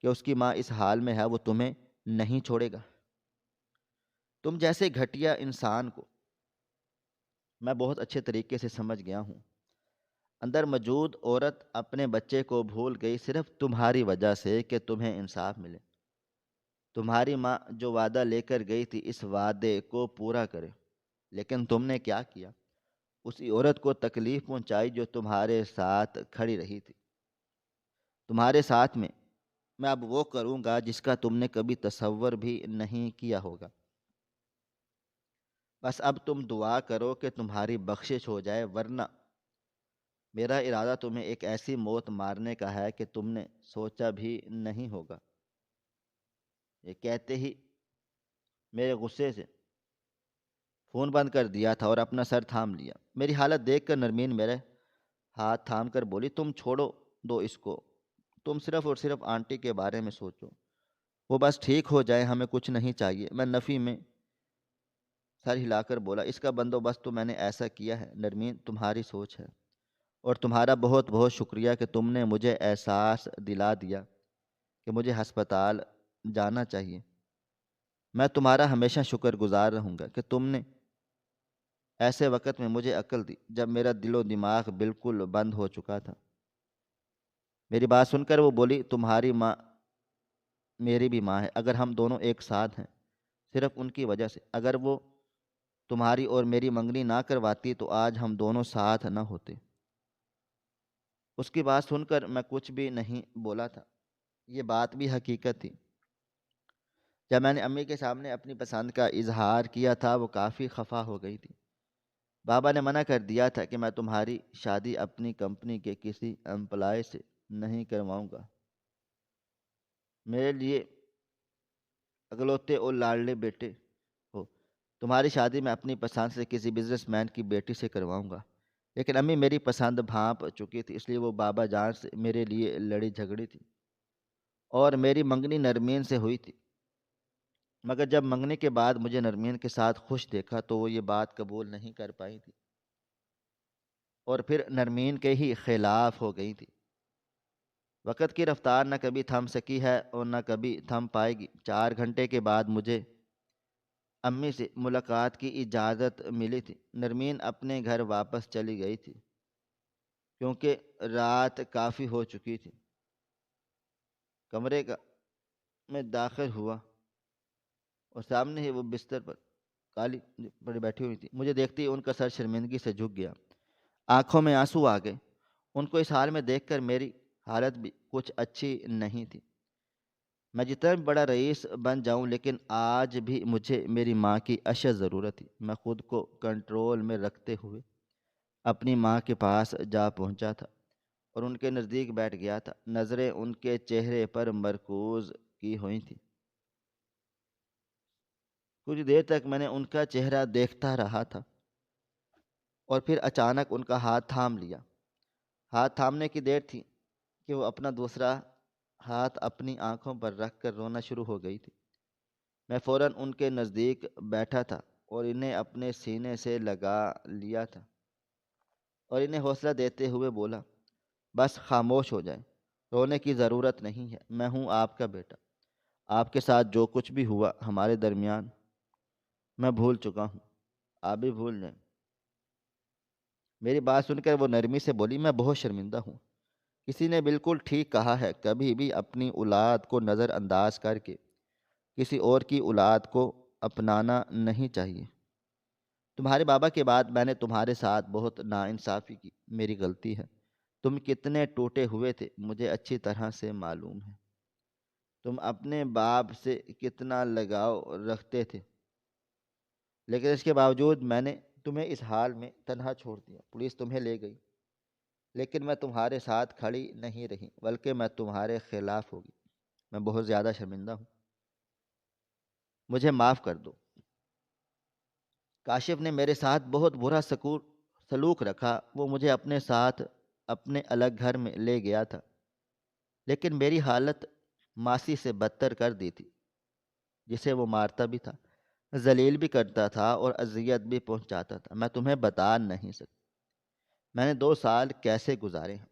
کہ اس کی ماں اس حال میں ہے وہ تمہیں نہیں چھوڑے گا۔ تم جیسے گھٹیا انسان کو میں بہت اچھے طریقے سے سمجھ گیا ہوں، اندر موجود عورت اپنے بچے کو بھول گئی صرف تمہاری وجہ سے کہ تمہیں انصاف ملے۔ تمہاری ماں جو وعدہ لے کر گئی تھی اس وعدے کو پورا کرے، لیکن تم نے کیا کیا؟ اسی عورت کو تکلیف پہنچائی جو تمہارے ساتھ کھڑی رہی تھی۔ تمہارے ساتھ میں اب وہ کروں گا جس کا تم نے کبھی تصور بھی نہیں کیا ہوگا۔ بس اب تم دعا کرو کہ تمہاری بخشش ہو جائے، ورنہ میرا ارادہ تمہیں ایک ایسی موت مارنے کا ہے کہ تم نے سوچا بھی نہیں ہوگا۔ یہ کہتے ہی میرے غصے سے فون بند کر دیا تھا اور اپنا سر تھام لیا۔ میری حالت دیکھ کر نرمین میرے ہاتھ تھام کر بولی تم چھوڑو دو اس کو، تم صرف اور صرف آنٹی کے بارے میں سوچو، وہ بس ٹھیک ہو جائے، ہمیں کچھ نہیں چاہیے۔ میں نفی میں سر ہلا کر بولا اس کا بندوبست تو میں نے ایسا کیا ہے نرمین، تمہاری سوچ ہے، اور تمہارا بہت بہت شکریہ کہ تم نے مجھے احساس دلا دیا کہ مجھے ہسپتال جانا چاہیے۔ میں تمہارا ہمیشہ شکر گزار رہوں گا کہ تم نے ایسے وقت میں مجھے عقل دی جب میرا دل و دماغ بالکل بند ہو چکا تھا۔ میری بات سن کر وہ بولی تمہاری ماں میری بھی ماں ہے، اگر ہم دونوں ایک ساتھ ہیں صرف ان کی وجہ سے، اگر وہ تمہاری اور میری منگنی نہ کرواتی تو آج ہم دونوں ساتھ نہ ہوتے۔ اس کی بات سن کر میں کچھ بھی نہیں بولا تھا، یہ بات بھی حقیقت تھی۔ جب میں نے امی کے سامنے اپنی پسند کا اظہار کیا تھا وہ کافی خفا ہو گئی تھی۔ بابا نے منع کر دیا تھا کہ میں تمہاری شادی اپنی کمپنی کے کسی امپلائی سے نہیں کرواؤں گا، میرے لیے اگلوتے اور لاڈلے بیٹے ہو، تمہاری شادی میں اپنی پسند سے کسی بزنس مین کی بیٹی سے کرواؤں گا۔ لیکن امی میری پسند بھانپ چکی تھی، اس لیے وہ بابا جان سے میرے لیے لڑی جھگڑی تھی، اور میری منگنی نرمین سے ہوئی تھی، مگر جب منگنی کے بعد مجھے نرمین کے ساتھ خوش دیکھا تو وہ یہ بات قبول نہیں کر پائی تھی، اور پھر نرمین کے ہی خلاف ہو گئی تھی۔ وقت کی رفتار نہ کبھی تھم سکی ہے اور نہ کبھی تھم پائے گی۔ 4 گھنٹے کے بعد مجھے امی سے ملاقات کی اجازت ملی تھی۔ نرمین اپنے گھر واپس چلی گئی تھی کیونکہ رات کافی ہو چکی تھی۔ کمرے میں داخل ہوا اور سامنے ہی وہ بستر پر کالی پڑی بیٹھی ہوئی تھی۔ مجھے دیکھتے ہی ان کا سر شرمندگی سے جھک گیا، آنکھوں میں آنسو آ گئے۔ ان کو اس حال میں دیکھ کر میری حالت بھی کچھ اچھی نہیں تھی۔ میں جتنا بھی بڑا رئیس بن جاؤں لیکن آج بھی مجھے میری ماں کی اشد ضرورت تھی۔ میں خود کو کنٹرول میں رکھتے ہوئے اپنی ماں کے پاس جا پہنچا تھا اور ان کے نزدیک بیٹھ گیا تھا، نظریں ان کے چہرے پر مرکوز کی ہوئی تھیں۔ کچھ دیر تک میں نے ان کا چہرہ دیکھتا رہا تھا اور پھر اچانک ان کا ہاتھ تھام لیا۔ ہاتھ تھامنے کی دیر تھی کہ وہ اپنا دوسرا ہاتھ اپنی آنکھوں پر رکھ کر رونا شروع ہو گئی تھی۔ میں فوراً ان کے نزدیک بیٹھا تھا اور انہیں اپنے سینے سے لگا لیا تھا اور انہیں حوصلہ دیتے ہوئے بولا بس خاموش ہو جائیں، رونے کی ضرورت نہیں ہے، میں ہوں آپ کا بیٹا، آپ کے ساتھ جو کچھ بھی ہوا ہمارے درمیان میں بھول چکا ہوں، آپ بھی بھول جائیں۔ میری بات سن کر وہ نرمی سے بولی میں بہت شرمندہ ہوں، کسی نے بالکل ٹھیک کہا ہے، کبھی بھی اپنی اولاد کو نظر انداز کر کے کسی اور کی اولاد کو اپنانا نہیں چاہیے۔ تمہارے بابا کے بعد میں نے تمہارے ساتھ بہت ناانصافی کی، میری غلطی ہے۔ تم کتنے ٹوٹے ہوئے تھے مجھے اچھی طرح سے معلوم ہے، تم اپنے باپ سے کتنا لگاؤ رکھتے تھے، لیکن اس کے باوجود میں نے تمہیں اس حال میں تنہا چھوڑ دیا، پولیس تمہیں لے گئی، لیکن میں تمہارے ساتھ کھڑی نہیں رہی بلکہ میں تمہارے خلاف ہوگی۔ میں بہت زیادہ شرمندہ ہوں، مجھے معاف کر دو۔ کاشف نے میرے ساتھ بہت برا سلوک رکھا، وہ مجھے اپنے ساتھ اپنے الگ گھر میں لے گیا تھا، لیکن میری حالت ماسی سے بدتر کر دی تھی، جسے وہ مارتا بھی تھا، ذلیل بھی کرتا تھا اور اذیت بھی پہنچاتا تھا۔ میں تمہیں بتا نہیں سکتا میں نے 2 سال کیسے گزارے ہیں۔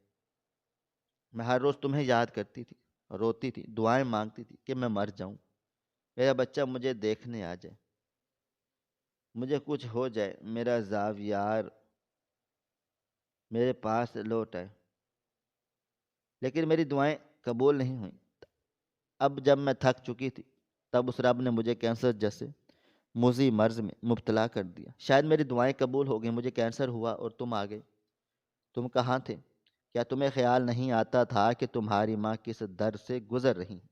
میں ہر روز تمہیں یاد کرتی تھی، روتی تھی، دعائیں مانگتی تھی کہ میں مر جاؤں، میرا بچہ مجھے دیکھنے آ جائے، مجھے کچھ ہو جائے، میرا زاویار میرے پاس لوٹ آئے، لیکن میری دعائیں قبول نہیں ہوئیں۔ اب جب میں تھک چکی تھی، تب اس رب نے مجھے کینسر جیسے موذی مرض میں مبتلا کر دیا۔ شاید میری دعائیں قبول ہو گئیں، مجھے کینسر ہوا اور تم آ گئے۔ تم کہاں تھے؟ کیا تمہیں خیال نہیں آتا تھا کہ تمہاری ماں کس درد سے گزر رہی ہیں؟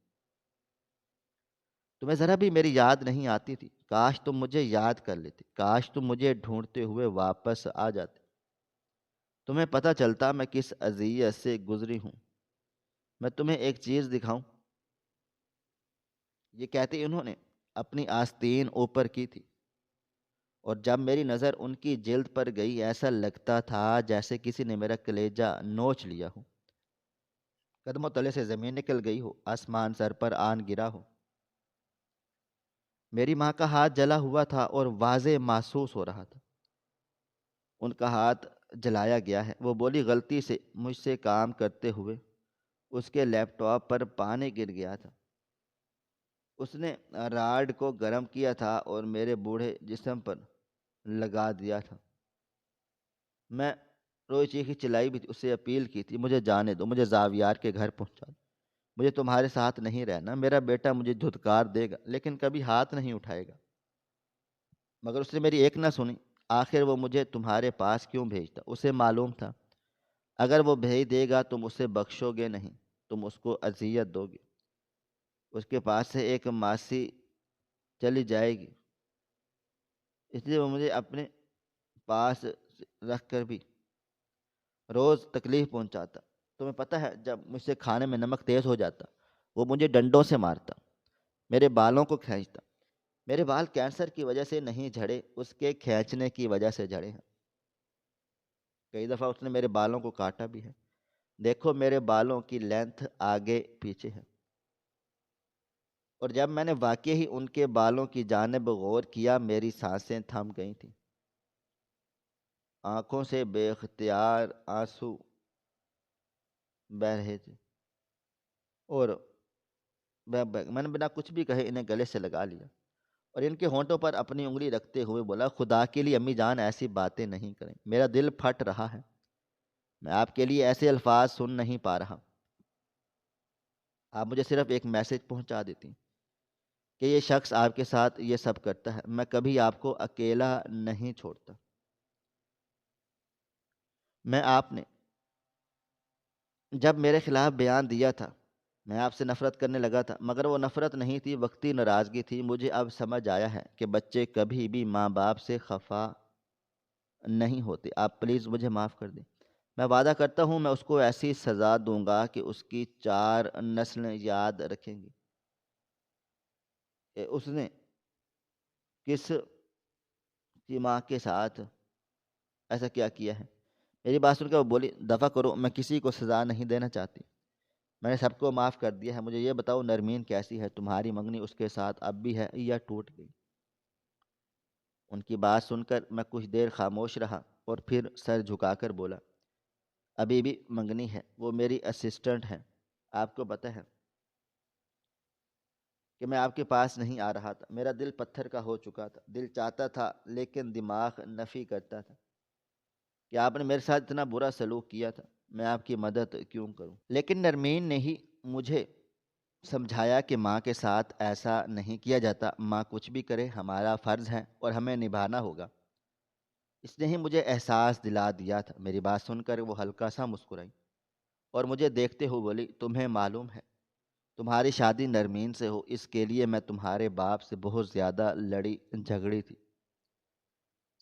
تمہیں ذرا بھی میری یاد نہیں آتی تھی؟ کاش تم مجھے یاد کر لیتے، کاش تم مجھے ڈھونڈتے ہوئے واپس آ جاتے، تمہیں پتہ چلتا میں کس اذیت سے گزری ہوں۔ میں تمہیں ایک چیز دکھاؤں؟ یہ کہتے انہوں نے اپنی آستین اوپر کی تھی، اور جب میری نظر ان کی جلد پر گئی، ایسا لگتا تھا جیسے کسی نے میرا کلیجہ نوچ لیا ہو، قدموں تلے سے زمین نکل گئی ہو، آسمان سر پر آن گرا ہو۔ میری ماں کا ہاتھ جلا ہوا تھا اور واضح محسوس ہو رہا تھا، ان کا ہاتھ جلایا گیا ہے۔ وہ بولی، غلطی سے مجھ سے کام کرتے ہوئے اس کے لیپ ٹاپ پر پانی گر گیا تھا، اس نے راڈ کو گرم کیا تھا اور میرے بوڑھے جسم پر لگا دیا تھا۔ میں روئی چیخی چلائی بھی تھی، اسے اپیل کی تھی، مجھے جانے دو، مجھے زاویار کے گھر پہنچا دو، مجھے تمہارے ساتھ نہیں رہنا، میرا بیٹا مجھے دھتکار دے گا لیکن کبھی ہاتھ نہیں اٹھائے گا۔ مگر اس نے میری ایک نہ سنی۔ آخر وہ مجھے تمہارے پاس کیوں بھیجتا؟ اسے معلوم تھا اگر وہ بھیج دے گا تم اسے بخشو گے نہیں، تم اس کو اذیت دو گے، اس کے پاس سے ایک ماسی چلی جائے گی، اس لیے وہ مجھے اپنے پاس رکھ کر بھی روز تکلیف پہنچاتا۔ تمہیں پتہ ہے جب مجھ سے کھانے میں نمک تیز ہو جاتا، وہ مجھے ڈنڈوں سے مارتا، میرے بالوں کو کھینچتا۔ میرے بال کینسر کی وجہ سے نہیں جھڑے، اس کے کھینچنے کی وجہ سے جھڑے ہیں۔ کئی دفعہ اس نے میرے بالوں کو کاٹا بھی ہے، دیکھو میرے بالوں کی لینتھ آگے پیچھے ہے، اور جب میں نے واقعی ہی ان کے بالوں کی جانب غور کیا، میری سانسیں تھم گئی تھیں، آنکھوں سے بے اختیار آنسو بہہ رہے تھے، اور میں نے بنا کچھ بھی کہے انہیں گلے سے لگا لیا اور ان کے ہونٹوں پر اپنی انگلی رکھتے ہوئے بولا، خدا کے لیے امی جان ایسی باتیں نہیں کریں، میرا دل پھٹ رہا ہے، میں آپ کے لیے ایسے الفاظ سن نہیں پا رہا، آپ مجھے صرف ایک میسج پہنچا دیتی کہ یہ شخص آپ کے ساتھ یہ سب کرتا ہے، میں کبھی آپ کو اکیلا نہیں چھوڑتا۔ میں آپ نے جب میرے خلاف بیان دیا تھا، میں آپ سے نفرت کرنے لگا تھا، مگر وہ نفرت نہیں تھی، وقتی ناراضگی تھی۔ مجھے اب سمجھ آیا ہے کہ بچے کبھی بھی ماں باپ سے خفا نہیں ہوتے۔ آپ پلیز مجھے معاف کر دیں، میں وعدہ کرتا ہوں میں اس کو ایسی سزا دوں گا کہ اس کی 4 نسلیں یاد رکھیں گی کہ اس نے کس کی ماں کے ساتھ ایسا کیا کیا ہے۔ میری بات سن کے وہ بولی، دفع کرو، میں کسی کو سزا نہیں دینا چاہتی، میں نے سب کو معاف کر دیا ہے۔ مجھے یہ بتاؤ نرمین کیسی ہے؟ تمہاری منگنی اس کے ساتھ اب بھی ہے یا ٹوٹ گئی؟ ان کی بات سن کر میں کچھ دیر خاموش رہا اور پھر سر جھکا کر بولا، ابھی بھی منگنی ہے، وہ میری اسسٹنٹ ہے۔ آپ کو پتہ ہے کہ میں آپ کے پاس نہیں آ رہا تھا، میرا دل پتھر کا ہو چکا تھا، دل چاہتا تھا لیکن دماغ نفی کرتا تھا کہ آپ نے میرے ساتھ اتنا برا سلوک کیا تھا، میں آپ کی مدد کیوں کروں؟ لیکن نرمین نے ہی مجھے سمجھایا کہ ماں کے ساتھ ایسا نہیں کیا جاتا، ماں کچھ بھی کرے ہمارا فرض ہے اور ہمیں نبھانا ہوگا۔ اس نے ہی مجھے احساس دلا دیا تھا۔ میری بات سن کر وہ ہلکا سا مسکرائی اور مجھے دیکھتے ہوئے بولی، تمہیں معلوم ہے تمہاری شادی نرمین سے ہو، اس کے لیے میں تمہارے باپ سے بہت زیادہ لڑی جھگڑی تھی،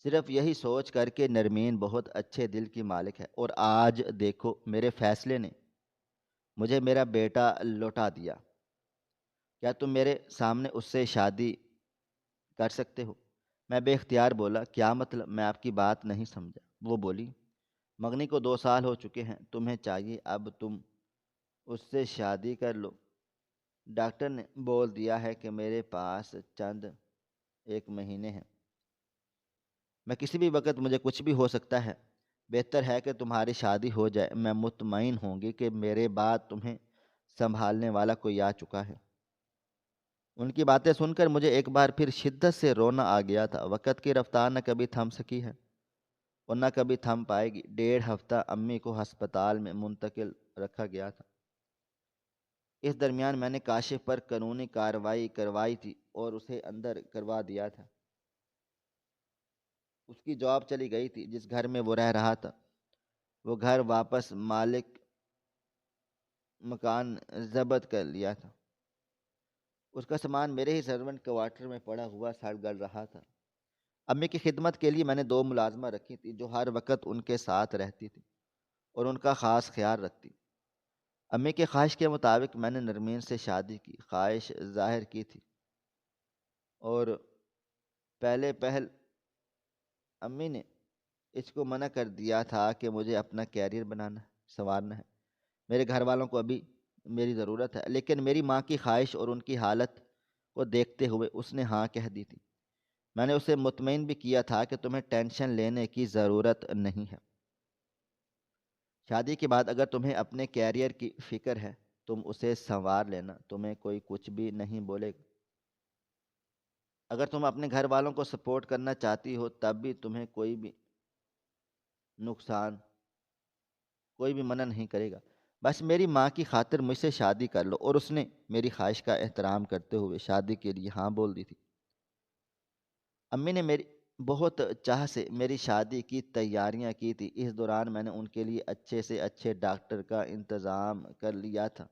صرف یہی سوچ کر کے نرمین بہت اچھے دل کی مالک ہے، اور آج دیکھو میرے فیصلے نے مجھے میرا بیٹا لوٹا دیا۔ کیا تم میرے سامنے اس سے شادی کر سکتے ہو؟ میں بے اختیار بولا، کیا مطلب؟ میں آپ کی بات نہیں سمجھا۔ وہ بولی، مگنی کو 2 سال ہو چکے ہیں، تمہیں چاہیے اب تم اس سے شادی کر لو۔ ڈاکٹر نے بول دیا ہے کہ میرے پاس چند ایک مہینے ہیں، میں کسی بھی وقت مجھے کچھ بھی ہو سکتا ہے۔ بہتر ہے کہ تمہاری شادی ہو جائے، میں مطمئن ہوں گی کہ میرے بعد تمہیں سنبھالنے والا کوئی آ چکا ہے۔ ان کی باتیں سن کر مجھے ایک بار پھر شدت سے رونا آ گیا تھا۔ وقت کی رفتار نہ کبھی تھم سکی ہے اور نہ کبھی تھم پائے گی۔ 1.5 ہفتہ امی کو ہسپتال میں منتقل رکھا گیا تھا۔ اس درمیان میں نے کاشف پر قانونی کارروائی کروائی تھی اور اسے اندر کروا دیا تھا۔ اس کی جاب چلی گئی تھی۔ جس گھر میں وہ رہ رہا تھا، وہ گھر واپس مالک مکان ضبط کر لیا تھا۔ اس کا سامان میرے ہی سرونٹ کوارٹر میں پڑا ہوا سڑ گل رہا تھا۔ امی کی خدمت کے لیے میں نے 2 ملازمہ رکھی تھی جو ہر وقت ان کے ساتھ رہتی تھی اور ان کا خاص خیال رکھتی۔ امی کی خواہش کے مطابق میں نے نرمین سے شادی کی، خواہش ظاہر کی تھی، اور پہلے پہل امی نے اس کو منع کر دیا تھا کہ مجھے اپنا کیریئر بنانا ہے، سنوارنا ہے۔ میرے گھر والوں کو ابھی میری ضرورت ہے، لیکن میری ماں کی خواہش اور ان کی حالت کو دیکھتے ہوئے اس نے ہاں کہہ دی تھی۔ میں نے اسے مطمئن بھی کیا تھا کہ تمہیں ٹینشن لینے کی ضرورت نہیں ہے۔ شادی کے بعد اگر تمہیں اپنے کیریئر کی فکر ہے، تم اسے سنوار لینا، تمہیں کوئی کچھ بھی نہیں بولے گا۔ اگر تم اپنے گھر والوں کو سپورٹ کرنا چاہتی ہو، تب بھی تمہیں کوئی بھی نقصان، کوئی بھی منع نہیں کرے گا۔ بس میری ماں کی خاطر مجھ سے شادی کر لو۔ اور اس نے میری خواہش کا احترام کرتے ہوئے شادی کے لیے ہاں بول دی تھی۔ امی نے میری بہت چاہ سے میری شادی کی تیاریاں کی تھی۔ اس دوران میں نے ان کے لیے اچھے سے اچھے ڈاکٹر کا انتظام کر لیا تھا۔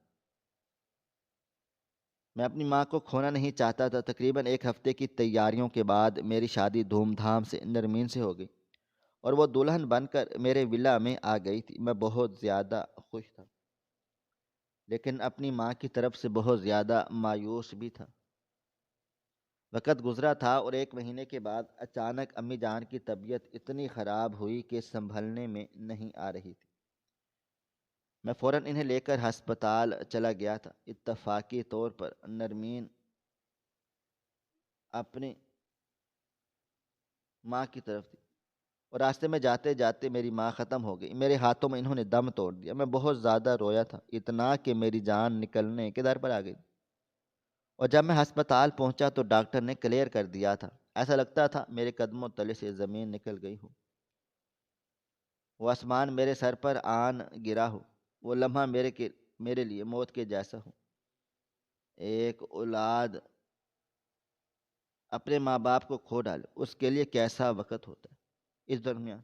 میں اپنی ماں کو کھونا نہیں چاہتا تھا۔ تقریباً 1 ہفتے کی تیاریوں کے بعد میری شادی دھوم دھام سے نرمین سے ہو گئی اور وہ دلہن بن کر میرے ولا میں آ گئی تھی۔ میں بہت زیادہ خوش تھا، لیکن اپنی ماں کی طرف سے بہت زیادہ مایوس بھی تھا۔ وقت گزرا تھا اور 1 مہینے کے بعد اچانک امی جان کی طبیعت اتنی خراب ہوئی کہ سنبھلنے میں نہیں آ رہی تھی۔ میں فوراً انہیں لے کر ہسپتال چلا گیا تھا۔ اتفاقی طور پر نرمین اپنی ماں کی طرف تھی اور راستے میں جاتے جاتے میری ماں ختم ہو گئی۔ میرے ہاتھوں میں انہوں نے دم توڑ دیا۔ میں بہت زیادہ رویا تھا، اتنا کہ میری جان نکلنے کے در پر آ گئی۔ اور جب میں ہسپتال پہنچا تو ڈاکٹر نے کلیئر کر دیا تھا۔ ایسا لگتا تھا میرے قدموں تلے سے زمین نکل گئی ہو، وہ آسمان میرے سر پر آن گرا ہو۔ وہ لمحہ میرے لیے موت کے جیسا ہو۔ ایک اولاد اپنے ماں باپ کو کھو ڈالے، اس کے لیے کیسا وقت ہوتا ہے۔ اس درمیان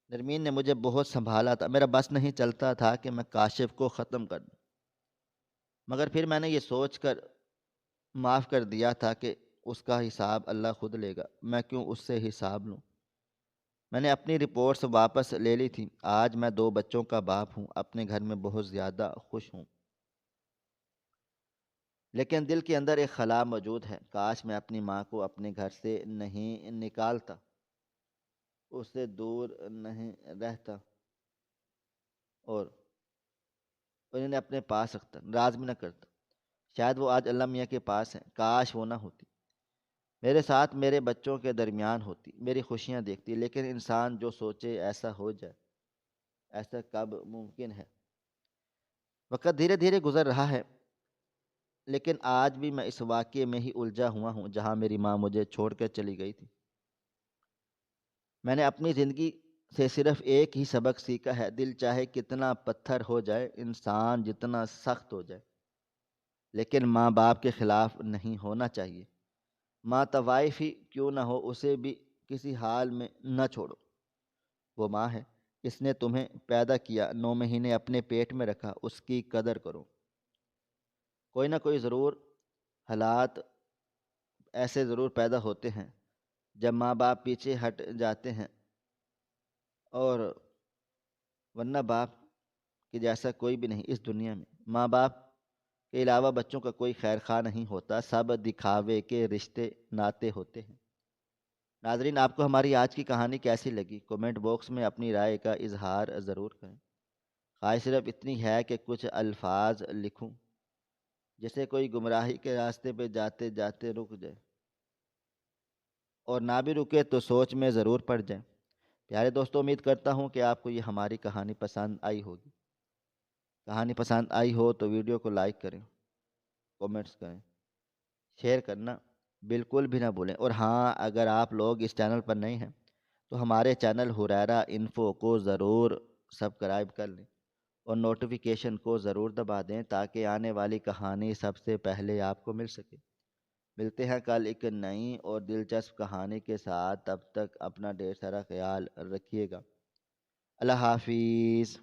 نرمین نے مجھے بہت سنبھالا تھا۔ میرا بس نہیں چلتا تھا کہ میں کاشف کو ختم کر دوں، مگر پھر میں نے یہ سوچ کر معاف کر دیا تھا کہ اس کا حساب اللہ خود لے گا، میں کیوں اس سے حساب لوں۔ میں نے اپنی رپورٹس واپس لے لی تھی۔ آج میں 2 بچوں کا باپ ہوں، اپنے گھر میں بہت زیادہ خوش ہوں، لیکن دل کے اندر ایک خلا موجود ہے۔ کاش میں اپنی ماں کو اپنے گھر سے نہیں نکالتا، اس سے دور نہیں رہتا اور انہیں اپنے پاس رکھتا، ناراض بھی نہ کرتا۔ شاید وہ آج اللہ میاں کے پاس ہیں، کاش وہ نہ ہوتی، میرے ساتھ میرے بچوں کے درمیان ہوتی، میری خوشیاں دیکھتی۔ لیکن انسان جو سوچے ایسا ہو جائے، ایسا کب ممکن ہے؟ وقت دھیرے دھیرے گزر رہا ہے، لیکن آج بھی میں اس واقعے میں ہی الجھا ہوا ہوں جہاں میری ماں مجھے چھوڑ کر چلی گئی تھی۔ میں نے اپنی زندگی سے صرف ایک ہی سبق سیکھا ہے، دل چاہے کتنا پتھر ہو جائے، انسان جتنا سخت ہو جائے، لیکن ماں باپ کے خلاف نہیں ہونا چاہیے۔ ماں طوائف ہی کیوں نہ ہو، اسے بھی کسی حال میں نہ چھوڑو۔ وہ ماں ہے، اس نے تمہیں پیدا کیا، 9 مہینے اپنے پیٹ میں رکھا، اس کی قدر کرو۔ کوئی نہ کوئی ضرور حالات ایسے ضرور پیدا ہوتے ہیں جب ماں باپ پیچھے ہٹ جاتے ہیں، اور ورنہ باپ کہ جیسا کوئی بھی نہیں اس دنیا میں۔ ماں باپ کے علاوہ بچوں کا کوئی خیر خواہ نہیں ہوتا، سب دکھاوے کے رشتے ناتے ہوتے ہیں۔ ناظرین، آپ کو ہماری آج کی کہانی کیسی لگی؟ کومنٹ باکس میں اپنی رائے کا اظہار ضرور کریں۔ خواہش صرف اتنی ہے کہ کچھ الفاظ لکھوں جیسے کوئی گمراہی کے راستے پہ جاتے جاتے رک جائے، اور نہ بھی رکے تو سوچ میں ضرور پڑ جائے۔ پیارے دوستوں، امید کرتا ہوں کہ آپ کو یہ ہماری کہانی پسند آئی ہوگی۔ کہانی پسند آئی ہو تو ویڈیو کو لائک کریں، کومنٹس کریں، شیئر کرنا بالکل بھی نہ بھولیں۔ اور ہاں، اگر آپ لوگ اس چینل پر نئے ہیں تو ہمارے چینل ہریرا انفو کو ضرور سبسکرائب کر لیں اور نوٹیفیکیشن کو ضرور دبا دیں تاکہ آنے والی کہانی سب سے پہلے آپ کو مل سکے۔ ملتے ہیں کل ایک نئی اور دلچسپ کہانی کے ساتھ، تب تک اپنا ڈھیر سارا خیال رکھیے گا۔ اللہ حافظ۔